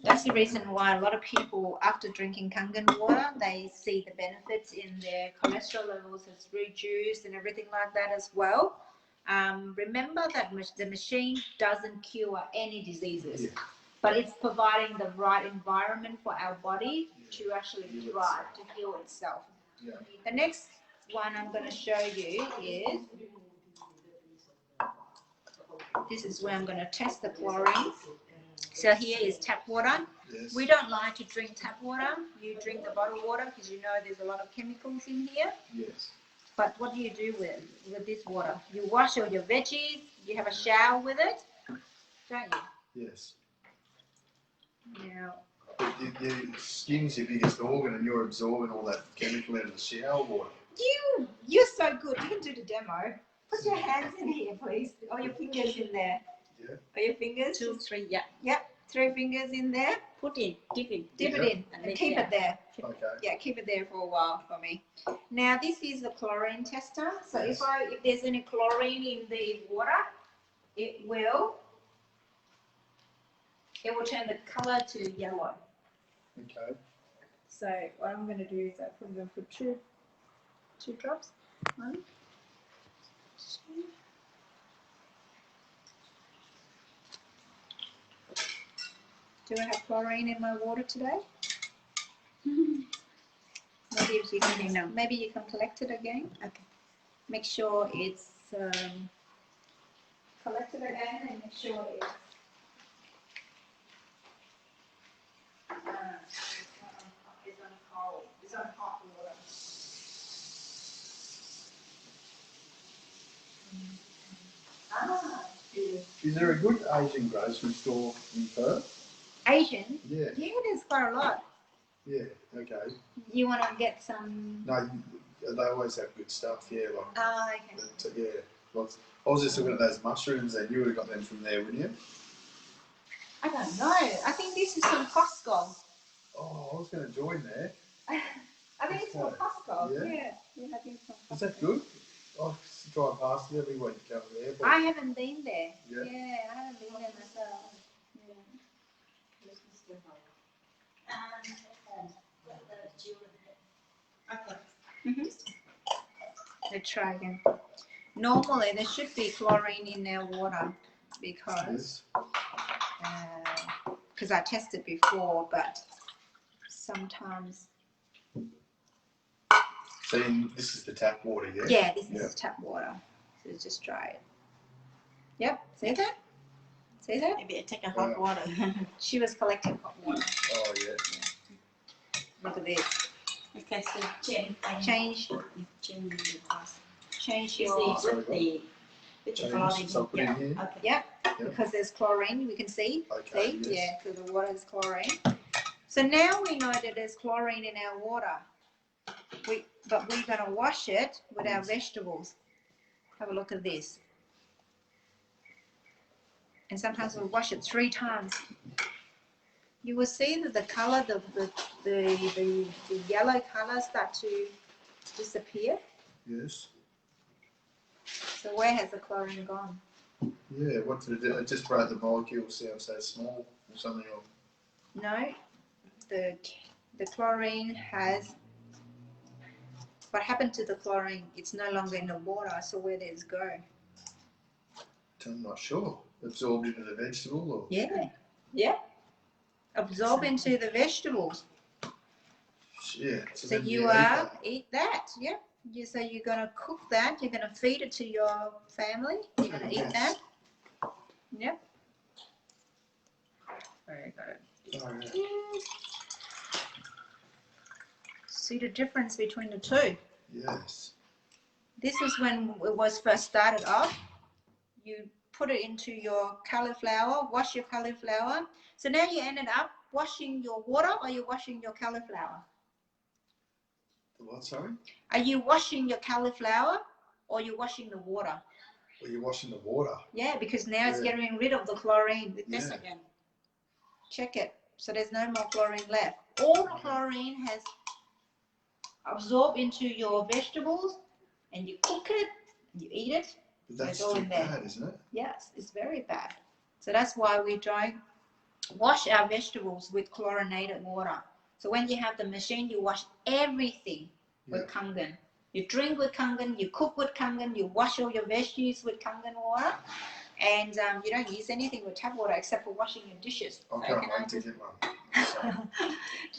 That's the reason why a lot of people, after drinking Kangen water, they see the benefits in their cholesterol levels has reduced and everything like that as well. Remember that the machine doesn't cure any diseases, but it's providing the right environment for our body to actually thrive, to heal itself. Yeah. The next one I'm going to show you is, this is where I'm going to test the chlorine. So here is tap water. Yes. We don't like to drink tap water. You drink the bottled water because you know there's a lot of chemicals in here. Yes. But what do you do with this water? You wash all your veggies, you have a shower with it, don't you? Yes. Now, Your skin's your biggest organ and you're absorbing all that chemical out of the shower water. you're so good. You can do the demo. Put your hands in here, please. Or your fingers in there. Yeah. Or your fingers? 2, 3, yeah. Yep. 3 fingers in there. Put in, dip in. Dip it in and keep it there. Okay. Yeah, keep it there for a while for me. Now this is the chlorine tester. So if there's any chlorine in the water, it will it will turn the color to yellow. Okay. So what I'm going to do is I'm going to put two drops. One, two. Do I have chlorine in my water today? Maybe you can collect it again. Okay. Make sure it's collected again and make sure it's on cold. It's on hot water. Is there a good Asian grocery store in Perth? Asian? Yeah. Yeah, there's quite a lot. Yeah. Okay. You want to get some? No, they always have good stuff. Yeah. Like. Oh, okay. Yeah. Lots. I was just looking at those mushrooms, and you would have got them from there, wouldn't you? I don't know. I think this is from Costco. Oh, I was going to join there. I think it's from Costco. Yeah. Yeah, I think it's from Costco. Is that good? I drive past it every week to go there. But I haven't been there. Yeah. I haven't been there myself. Yeah. Let's try again. Normally, there should be chlorine in our water because I tested before, but sometimes. So this is the tap water, yeah? Yeah, this is tap water. So just try it. Yep, see that? See that? Maybe I take a hot water. She was collecting hot water. Oh, yeah. Look at this. Okay, so change the glass. Change You your. see, with the chlorine. So put it in here. Okay. Yep, because there's chlorine, we can see. Okay, See? yes. Yeah, because the water is chlorine. So now we know that there's chlorine in our water. But we're going to wash it with our vegetables. Have a look at this. And sometimes we'll wash it 3 times. You will see that the color, the yellow color start to disappear. Yes. So where has the chlorine gone? Yeah, what did it do? It just made the molecules sound so small or something. Or... No, the chlorine has. What happened to the chlorine? It's no longer in the water. So where did it go? I'm not sure. Absorbed into the vegetable or? Yeah. Absorb into the vegetables. Yeah. So then you eat that. Yeah. So you're gonna cook that. You're gonna feed it to your family. You're gonna eat that. Yep. Very good. Oh, yeah. See the difference between the two. Yes. This is when it was first started off. You put it into your cauliflower, wash your cauliflower. So now you ended up washing your water or you're washing your cauliflower? The what, sorry? Are you washing your cauliflower or you're washing the water? Well, you're washing the water. Yeah, because now it's getting rid of the chlorine. This Yeah. again. Check it. So there's no more chlorine left. All the chlorine has absorbed into your vegetables and you cook it, you eat it. But that's It's all too in there. bad, isn't it? Yes, it's very bad. So that's why we don't wash our vegetables with chlorinated water. So when you have the machine, you wash everything with Kangen. You drink with Kangen, you cook with Kangen, you wash all your veggies with Kangen water, and you don't use anything with tap water except for washing your dishes. I can't wait to get one.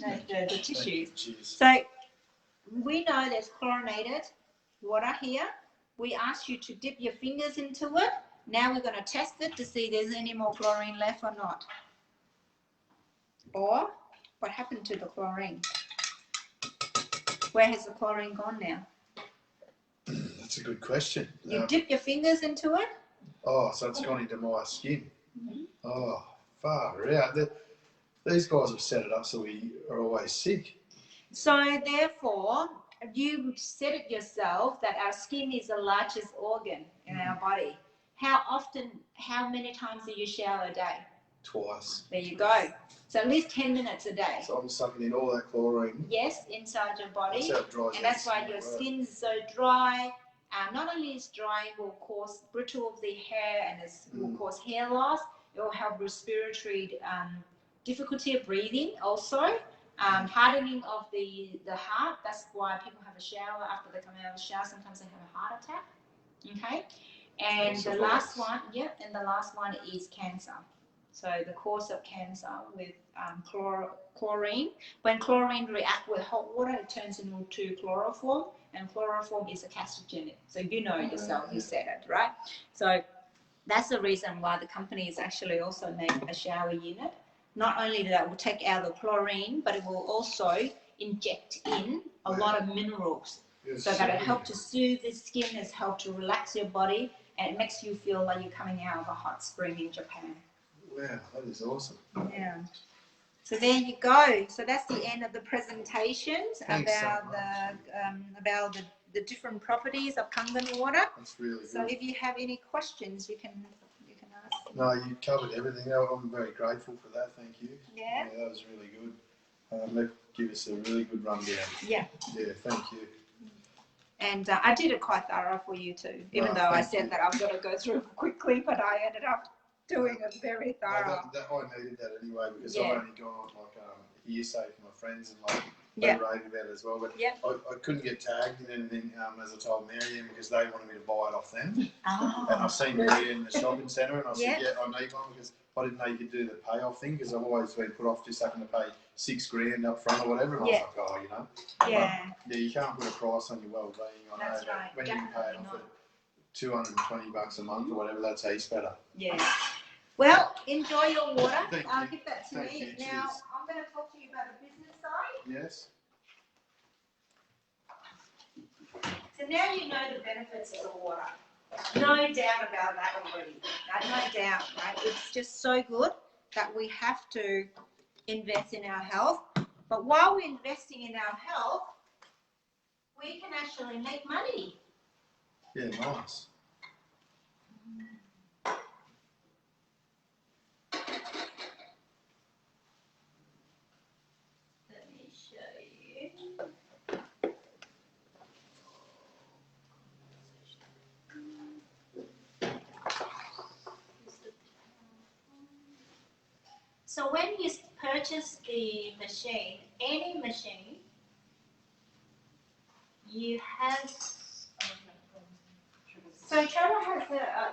No, the tissues. Cheers. So we know there's chlorinated water here. We asked you to dip your fingers into it. Now we're going to test it to see if there's any more chlorine left or not. Or what happened to the chlorine? Where has the chlorine gone now? That's a good question. You dip your fingers into it. Oh, so it's gone into my skin. Oh, far out. These guys have set it up so we are always sick. So therefore, you said it yourself that our skin is the largest organ in our body. How many times do you shower a day? Twice. There you go. So at least 10 minutes a day. So I'm sucking in all that chlorine. Yes, inside your body. That's how it dries And that's why your skin's so dry. Not only is dry, it will cause brittle of the hair and it will cause hair loss. It will help respiratory difficulty of breathing also. Hardening of the heart. That's why people have a shower after they come out of the shower. Sometimes they have a heart attack. Okay. And the last one, and the last one is cancer. So the cause of cancer with chlorine. When chlorine reacts with hot water, it turns into chloroform, and chloroform is a carcinogenic. So you know yourself, you said it, right? So that's the reason why the company is actually also made a shower unit. Not only that will take out the chlorine, but it will also inject in a lot of minerals. So that it helps to soothe the skin, it helps to relax your body, and it makes you feel like you're coming out of a hot spring in Japan. Wow, that is awesome. Yeah. So there you go. So that's the end of the presentations. Thanks about the different properties of Kangen water. That's really good. So if you have any questions, you can ask. No, you covered everything. I'm very grateful for that. Thank you. Yeah. That was really good. That give us a really good rundown. Yeah. Yeah, thank you. And I did it quite thorough for you too, even though I said that I'm going to go through quickly, but I ended up doing it very thorough. I needed that anyway because I've only gone like hearsay from my friends and like they raved about it as well. But I couldn't get tagged in anything as I told Marianne because they wanted me to buy it off them. Oh. And I seen Maria in the shopping centre and I said, I need one because I didn't know you could do the payoff thing because I've always been put off just having to pay $6,000 up front or whatever. And I was like, oh, you know. Yeah. You can't put a price on your well-being. I know that when you can pay it off at $220 a month or whatever, that's heaps better. Yeah. Well, enjoy your water. Thank I'll you. give that to Thank me. you. Now, Cheers. I'm going to talk to you about the business side. Yes. So now you know the benefits of the water. No doubt about that already. No doubt, right? It's just so good that we have to invest in our health. But while we're investing in our health, we can actually make money. Yeah, nice. Let me show you. So when you purchase the machine, any machine, you have. So Trevor has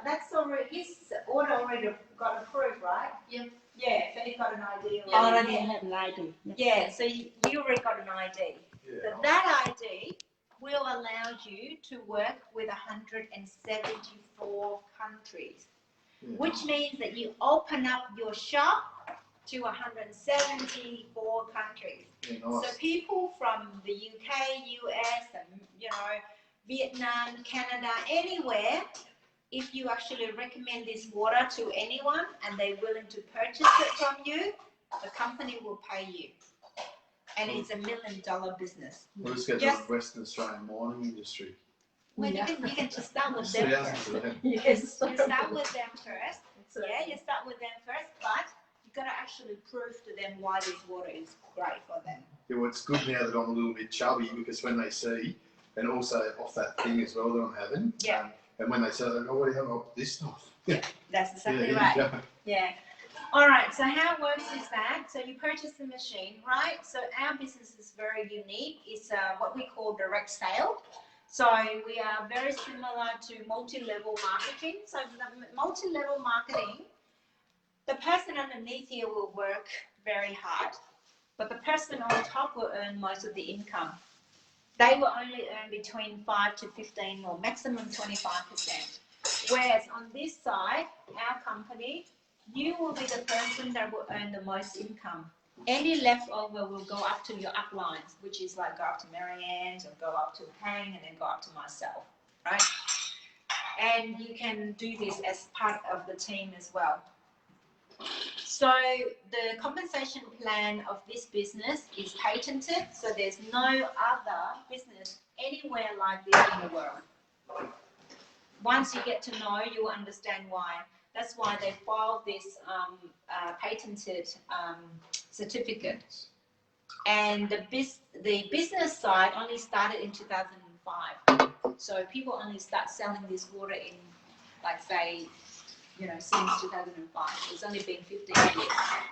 that's already his order already got approved, right? Yeah. Yeah, so he got an ID already. Already have an ID. Yeah, so you already got an ID. Yeah. So that ID will allow you to work with 174 countries, which means that you open up your shop to 174 countries. Yeah, nice. So people from the UK, US, and Vietnam, Canada, anywhere, if you actually recommend this water to anyone and they're willing to purchase it from you, the company will pay you. And it's $1 million business. We'll just get the Western Australian mining industry. Well, you can just start with them first. Yes. You start with them first. Yeah, you start with them first, but you've got to actually prove to them why this water is great for them. Yeah, well, it's good now that I'm a little bit chubby because when they see, and also off that thing as well that I'm having, and when they say, they go, what do you have off this stuff? Yeah, that's exactly right. right. Yeah. All right, so how it works is that, so you purchase the machine, right? So our business is very unique. It's what we call direct sale. So we are very similar to multi-level marketing. So the multi-level marketing, the person underneath here will work very hard, but the person on top will earn most of the income. They will only earn between 5 to 15 or maximum 25%. Whereas on this side, our company, you will be the person that will earn the most income. Any leftover will go up to your uplines, which is like go up to Marianne's or go up to Hang and then go up to myself, right? And you can do this as part of the team as well. So the compensation plan of this business is patented, so there's no other business anywhere like this in the world. Once you get to know, you will understand why. That's why they filed this patented certificate. And the business side only started in 2005. So people only start selling this water in, like, say, since 2005. It's only been 15 years.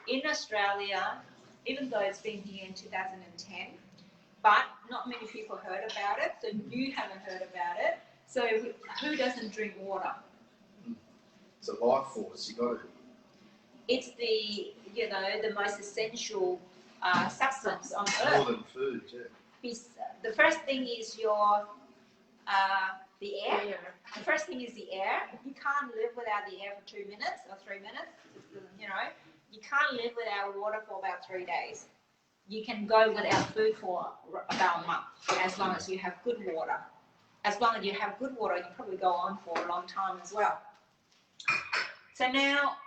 In Australia, even though it's been here in 2010, but not many people heard about it, so you haven't heard about it. So who doesn't drink water? It's a life force. You got to. It's the most essential substance on More earth. than food, yeah. The first thing is the air. The first thing is the air. You can't live without the air for 2 minutes or 3 minutes. You can't live without water for about 3 days. You can go without food for about a month, as long as you have good water. As long as you have good water, you probably go on for a long time as well. So now,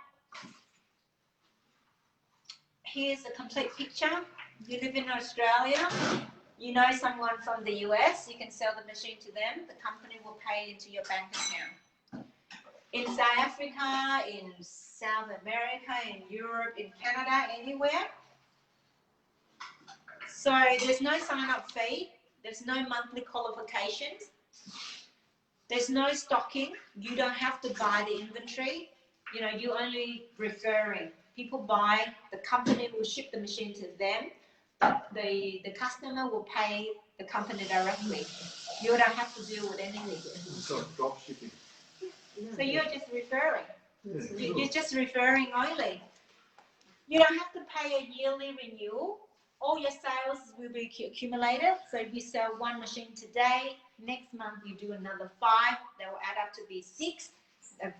here's a complete picture. You live in Australia, you know someone from the US, you can sell the machine to them, the company will pay into your bank account. In South Africa, in South America, in Europe, in Canada, anywhere. So there's no sign-up fee, there's no monthly qualifications, there's no stocking, you don't have to buy the inventory, you're only referring. People buy, the company will ship the machine to them, but the customer will pay the company directly. You don't have to deal with anything. It's like drop shipping. So you're just referring. Yeah, You're just referring only. You don't have to pay a yearly renewal. All your sales will be accumulated. So if you sell one machine today, next month you do another 5, that will add up to be 6.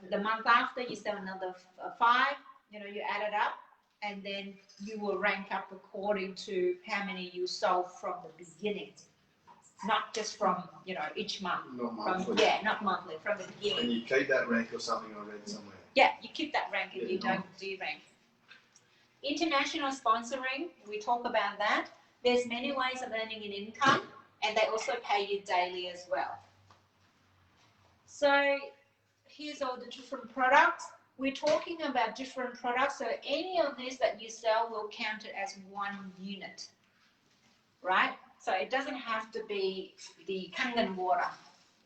The month after you sell another 5, you add it up, and then you will rank up according to how many you sold from the beginning. Not just from, each month. Not monthly. Not monthly, from the beginning. And you keep that rank or something I read somewhere. Yeah, you keep that rank and you don't de-rank. International sponsoring, we talk about that. There's many ways of earning an income, and they also pay you daily as well. So here's all the different products. We're talking about different products, so any of these that you sell will count it as one unit, right? So it doesn't have to be the Kangen water.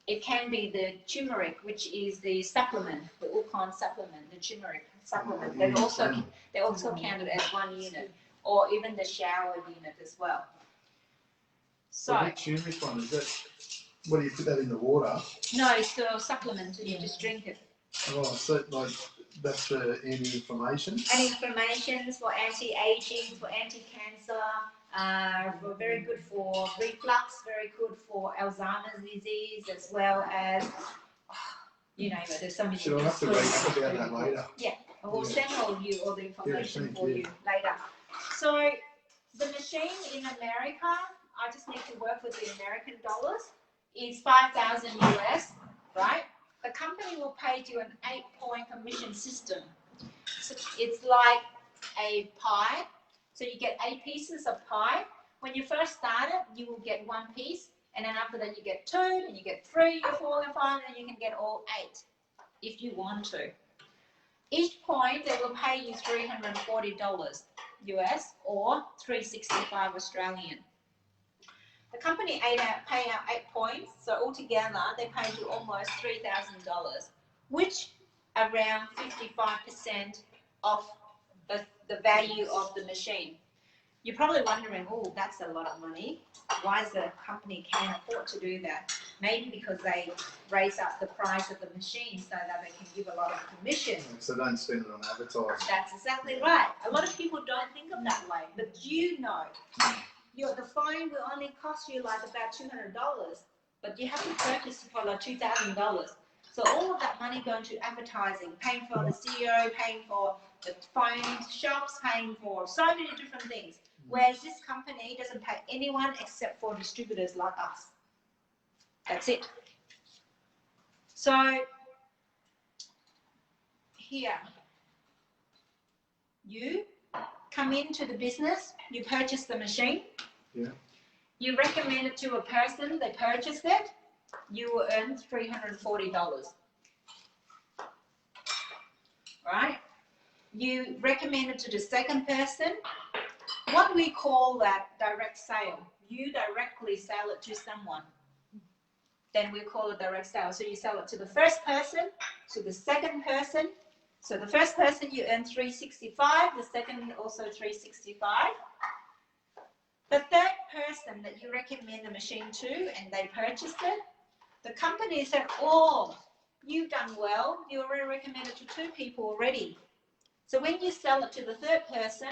It can be the turmeric, which is the supplement, the Ukon supplement, the turmeric supplement. They also counted as one unit, or even the shower unit as well. So the turmeric one, is that, what do you put that in the water? No, it's a supplement, and you just drink it. Oh, so that's for anti-inflammation? Anti-inflammations, for anti-aging, for anti-cancer, very good for reflux, very good for Alzheimer's disease, as well as, there's so many. Should I have to read up about that later? Yeah, we'll send all the information for you later. So the machine in America, I just need to work with the American dollars, is 5,000 US, right? The company will pay you an 8-point commission system. So it's like a pie. So you get 8 pieces of pie. When you first start it, you will get 1 piece, and then after that you get 2, and you get 3, 4, and 5, and you can get all 8 if you want to. Each point they will pay you $340 US or $365 Australian. The company pay out 8 points, so altogether they pay you almost $3,000, which around 55% of the value of the machine. You're probably wondering, oh, that's a lot of money. Why is the company can't afford to do that? Maybe because they raise up the price of the machine so that they can give a lot of commission. So don't spend it on advertising. That's exactly right. A lot of people don't think of that way, but the phone will only cost you like about $200, but you have to purchase it for like $2,000. So all of that money going to advertising, paying for the CEO, paying for the phone shops, paying for so many different things. Whereas this company doesn't pay anyone except for distributors like us. That's it. So here, you come into the business, you purchase the machine. Yeah. You recommend it to a person, they purchased it, you will earn $340. Right? You recommend it to the second person. What we call that direct sale. You directly sell it to someone. Then we call it direct sale. So you sell it to the first person, to the second person, So the first person you earn 365, the second also 365. The third person that you recommend the machine to and they purchased it, the company said, oh, you've done well, you already recommended it to 2 people already. So when you sell it to the third person,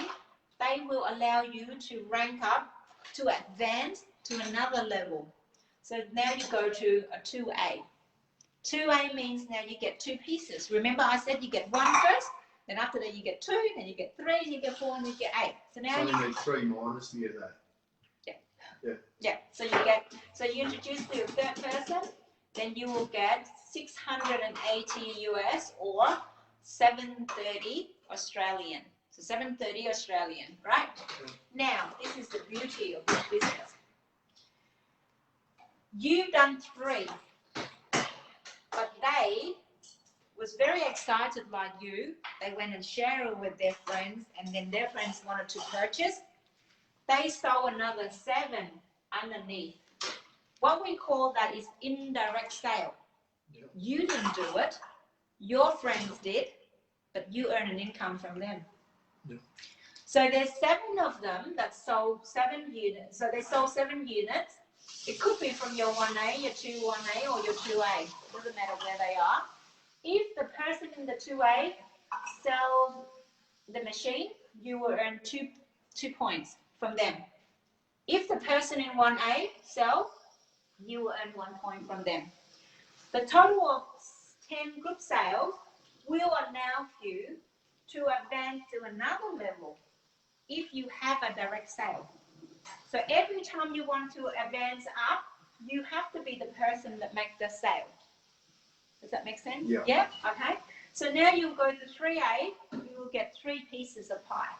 they will allow you to rank up to advance to another level. So now you go to a 2A. 2A means now you get 2 pieces. Remember I said you get 1 first, then after that you get 2, then you get 3, and you get 4, and you get 8. So now you need 3 minus to get that. Yeah. So you introduce the third person, then you will get 680 US or 730 Australian. So 730 Australian, right? Now, this is the beauty of this business. You've done 3, but they was very excited like you. They went and shared it with their friends, and then their friends wanted to purchase. They sold another 7 underneath. What we call that is indirect sale. Yep. You didn't do it, your friends did, but you earn an income from them. Yep. So there's 7 of them that sold 7 units. So they sold 7 units. It could be from your 1A, your 2-1A, or your 2A. It doesn't matter where they are. If the person in the 2A sells the machine, you will earn 2 points from them. If the person in 1A sells, you will earn 1 point from them. The total of 10 group sales will allow you to advance to another level if you have a direct sale. So every time you want to advance up, you have to be the person that makes the sale. Does that make sense? Yeah. Yeah? Okay. So now you go to 3A, you will get 3 pieces of pie.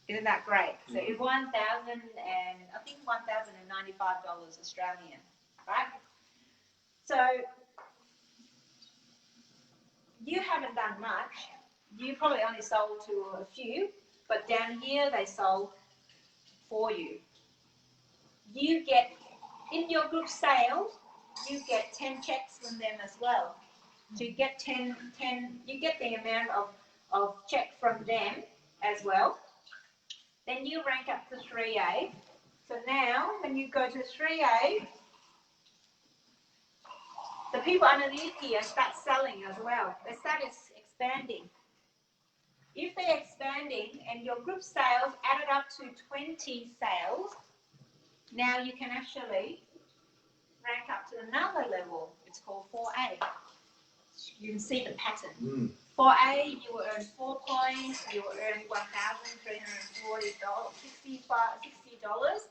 Isn't that great? So it's $1,095 Australian, right? So you haven't done much. You probably only sold to a few, but down here they sold for you. You get, in your group sales, you get 10 checks from them as well. So you get 10, you get the amount of check from them as well. Then you rank up to 3A. So now, when you go to 3A, the people underneath here start selling as well. They start expanding. If they're expanding and your group sales added up to 20 sales, now you can actually rank up to another level. It's called 4A. You can see the pattern. 4A, you will earn 4 points. You will earn $1,360.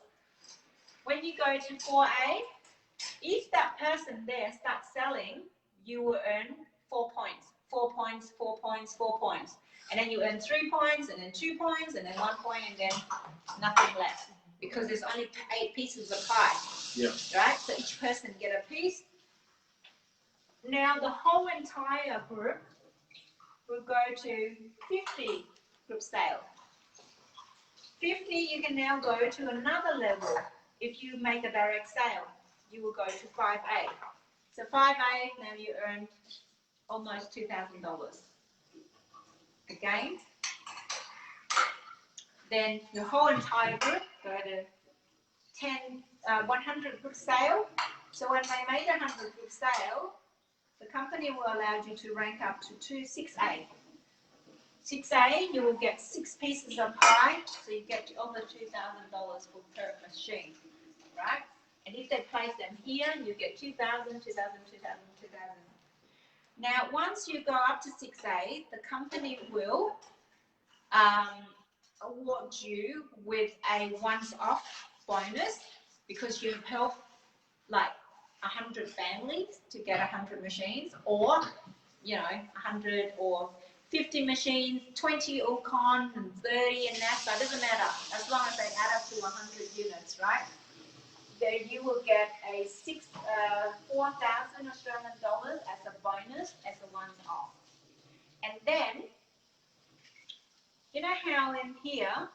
When you go to 4A, if that person there starts selling, you will earn 4 points. 4 points, 4 points, 4 points. And then you earn 3 points, and then 2 points, and then 1 point, and then nothing left. Because there's only 8 pieces of pie. Yeah. Right? So each person get a piece. Now the whole entire group will go to 50 group sale. 50, you can now go to another level. If you make a direct sale, you will go to 5A. So 5A, now you earn almost $2,000. Again, then the whole entire group go to 100 group sale. So when they make a 100 group sale, the company will allow you to rank up to 6A. 6A, you will get 6 pieces of pie, so you get over $2,000 per machine, right? And if they place them here, you get 2,000, 2,000, 2,000, 2,000. Now, once you go up to 6A, the company will award you with a once-off bonus because you've helped like 100 families to get 100 machines, or 100 or 50 machines, 20 Ocon and 30 and NASA. It doesn't matter as long as they add up to 100 units, right? There you will get a 4,000 Australian dollars as a bonus, as a once-off. And then, you know how in here,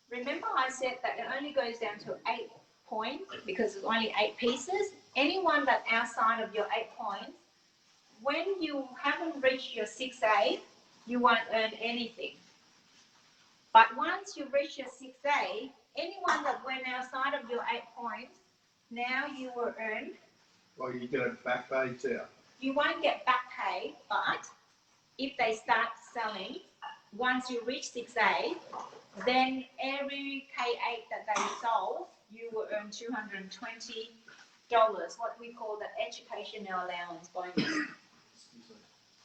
remember I said that it only goes down to 8 points because there's only 8 pieces. Anyone that's outside of your 8 points, when you haven't reached your 6A, you won't earn anything. But once you reach your 6A, anyone that went outside of your 8 points, now you will earn. Well, you get a back pay too. You won't get back pay, but if they start selling, once you reach 6A, then every K8 that they sold, you will earn $220, what we call the educational allowance bonus.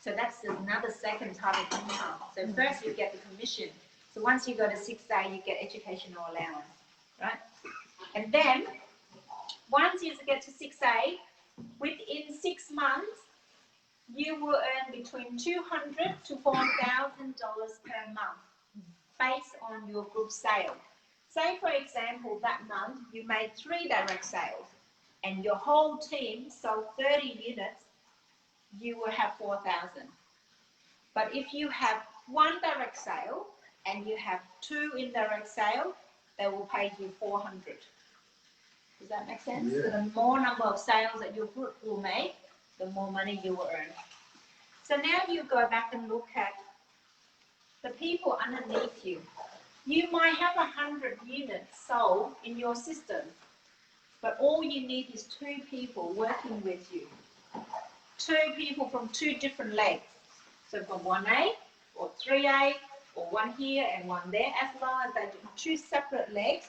So that's another second type of income. So first you get the commission. So once you go to 6A, you get educational allowance, right? And then once you get to 6A, within 6 months, you will earn between $200 to $4,000 per month, based on your group sale. Say, for example, that month you made 3 direct sales, and your whole team sold 30 units, you will have 4,000. But if you have 1 direct sale and you have 2 indirect sales, they will pay you 400. Does that make sense? Yeah. So the more number of sales that your group will make, the more money you will earn. So now you go back and look at the people underneath you. You might have 100 units sold in your system, but all you need is 2 people working with you. 2 people from 2 different legs. So from 1A or 3A or 1 here and 1 there, as long as they do 2 separate legs,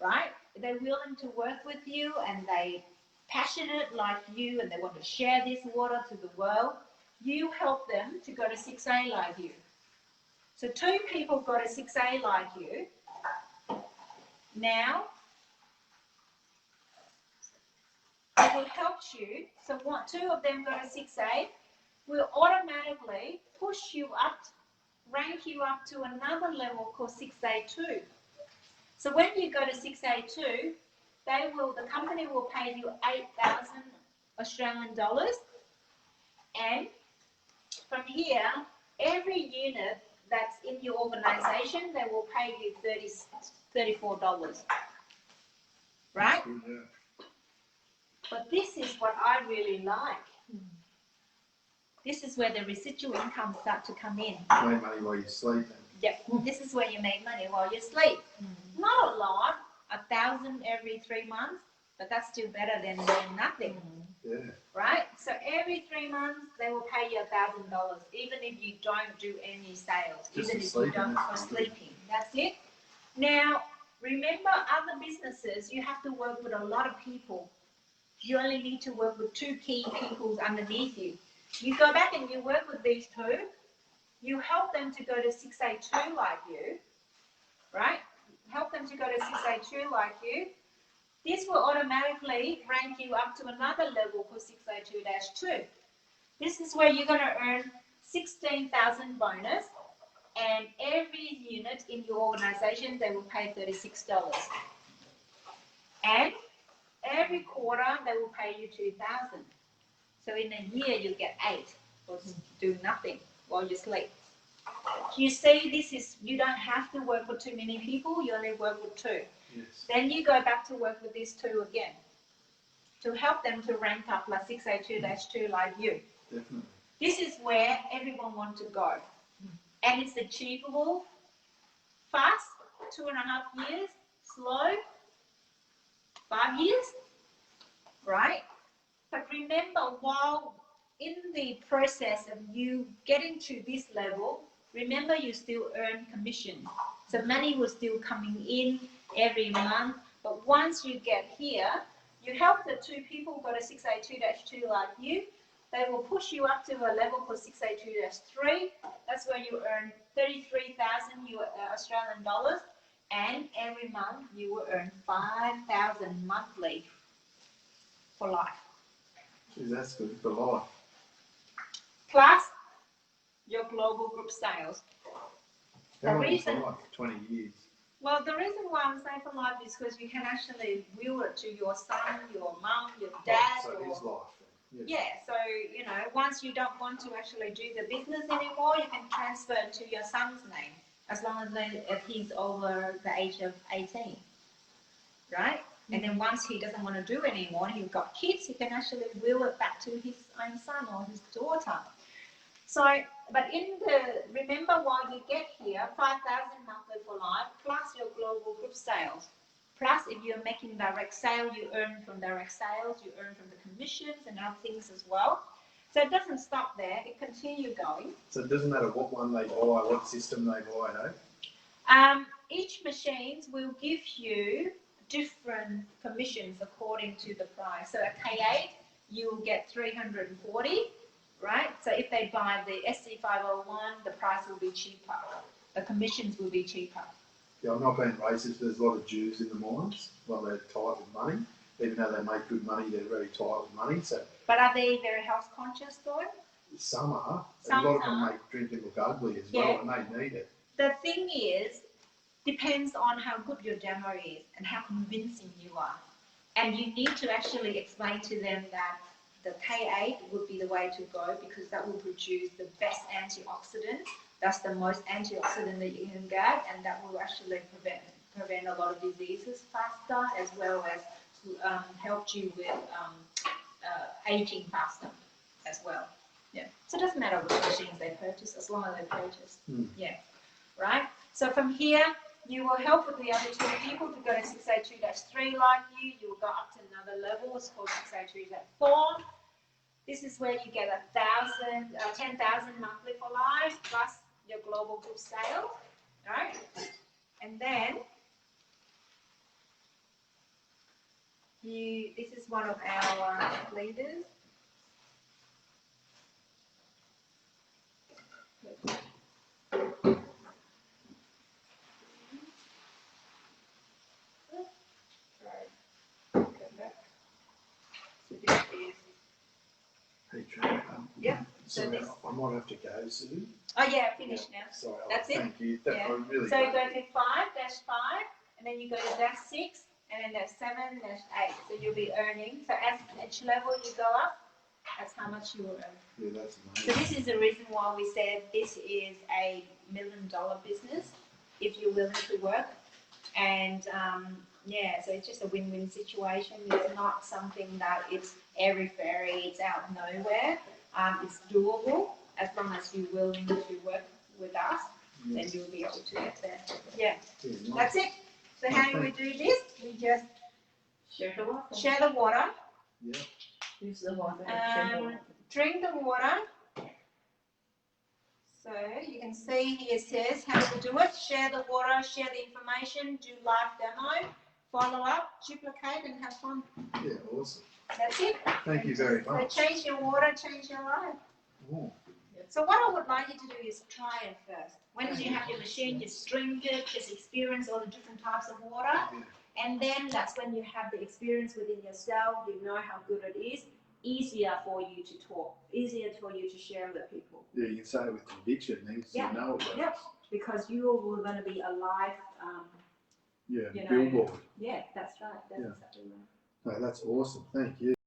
right? They're willing to work with you and they passionate like you and they want to share this water to the world. You help them to go to 6A like you. So 2 people go to 6A like you. Now, it will help you. So 2 of them go to 6A, will automatically push you up, rank you up to another level called 6A2. So when you go to 6A2, the company will pay you 8,000 Australian dollars, and from here, every unit that's in your organization, they will pay you $34, right? Yeah. But this is what I really like. This is where the residual income start to come in. Make money while you sleep. Yep, this is where you make money while you sleep. Not a lot, 1,000 every 3 months, but that's still better than doing nothing. Yeah. Right? So every 3 months, they will pay you $1,000, even if you don't do any sales, Just even if sleeping, you don't that's for good. sleeping. That's it. Now, remember, other businesses, you have to work with a lot of people. You only need to work with 2 key people underneath you. You go back and you work with these 2. You help them to go to 6A2 like you, right? Help them to go to 6A2 like you. This will automatically rank you up to another level for 6A2-2. This is where you're going to earn 16,000 bonus, and every unit in your organization, they will pay $36. And every quarter, they will pay you 2,000. So in a year, you get 8 or do nothing while you sleep. You see, you don't have to work with too many people, you only work with 2. Yes. Then you go back to work with these 2 again to help them to rank up like 6A2-2 like you. Definitely. This is where everyone wants to go. And it's achievable, fast, 2.5 years, slow, 5 years, right? But remember, while in the process of you getting to this level, remember you still earn commission. So money was still coming in every month. But once you get here, you help the 2 people go to 6A2-2 like you. They will push you up to a level for 6A2-3. That's where you earn 33,000 Australian dollars. And every month you will earn 5,000 monthly for life. Gee, that's good for life. Plus your global group sales. How The long is reason- life? 20 years. Well, the reason why I'm saying for life is because you can actually will it to your son, your mum, your dad. So or, his life. Yes. yeah, so, once you don't want to actually do the business anymore, you can transfer it to your son's name, as long as if he's over the age of 18, right? And then once he doesn't want to do anymore, and he's got kids, he can actually will it back to his own son or his daughter. So, but remember while you get here, 5,000 monthly for life, plus your global group sales. Plus, if you're making direct sale, you earn from direct sales, you earn from the commissions and other things as well. So it doesn't stop there, it continues going. So it doesn't matter what one they buy, what system they buy, no? Each machines will give you different commissions according to the price. So at K8, you will get 340, right? So if they buy the SC501, the price will be cheaper. The commissions will be cheaper. Yeah, I'm not being racist, but there's a lot of Jews in the mines. Well, they're tight with money. Even though they make good money, they're very tight with money. So But are they very health conscious though? some are. Some a lot of them are. make drinking look ugly as Yeah. well, and they need it. The thing is, depends on how good your demo is and how convincing you are. And you need to actually explain to them that the K8 would be the way to go because that will produce the best antioxidant. That's the most antioxidant that you can get, and that will actually prevent a lot of diseases faster, as well as help you with aging faster as well. Yeah. So it doesn't matter which machines they purchase, as long as they purchase. Yeah. Right. So from here, you will help with the other two people to go to 602-3 like you. You will go up to another level. It's called 602-4. This is where you get 10,000 monthly for life plus your global group sale, right? And then this is one of our leaders. So this is, Hey, Trang, yeah. So sorry, this. I might have to go soon. Oh yeah, finished now. Sorry, That's it? thank you. That, Yeah. I really So you go to 5-5, and then you go to -6, and then -7-8. So you'll be earning. So as each level you go up, that's how much you will earn. Yeah, that's So amazing. this is the reason why we said this is a $1 million business if you're willing to work. And yeah, so it's just a win-win situation. It's not something that it's airy-fairy, it's out nowhere. It's doable as long as you're willing to work with us. Then you'll be able to get there. Yeah, Yeah, that's it. So how do we do this? We just Share the water. share the water, Yeah. Use the water. Share the water. drink the water. So you can see here it says how to do it. Share the water, share the information, do live demo, follow up, duplicate and have fun. Yeah, awesome. That's it. Thank you very So much. change your water, change your life. Oh, So what I would like you to do is try it first. When you have your machine, just drink it, just experience all the different types of water. yeah. And then that's when you have the experience within yourself, you know how good it is, easier for you to talk, easier for you to share with people. Yeah, you can say it with conviction then, because Yeah. you know it works. Yep, because you are going to be a live, Yeah, you know. billboard. Yeah, that's right, that's Yeah. exactly right. No, that's awesome. Thank you.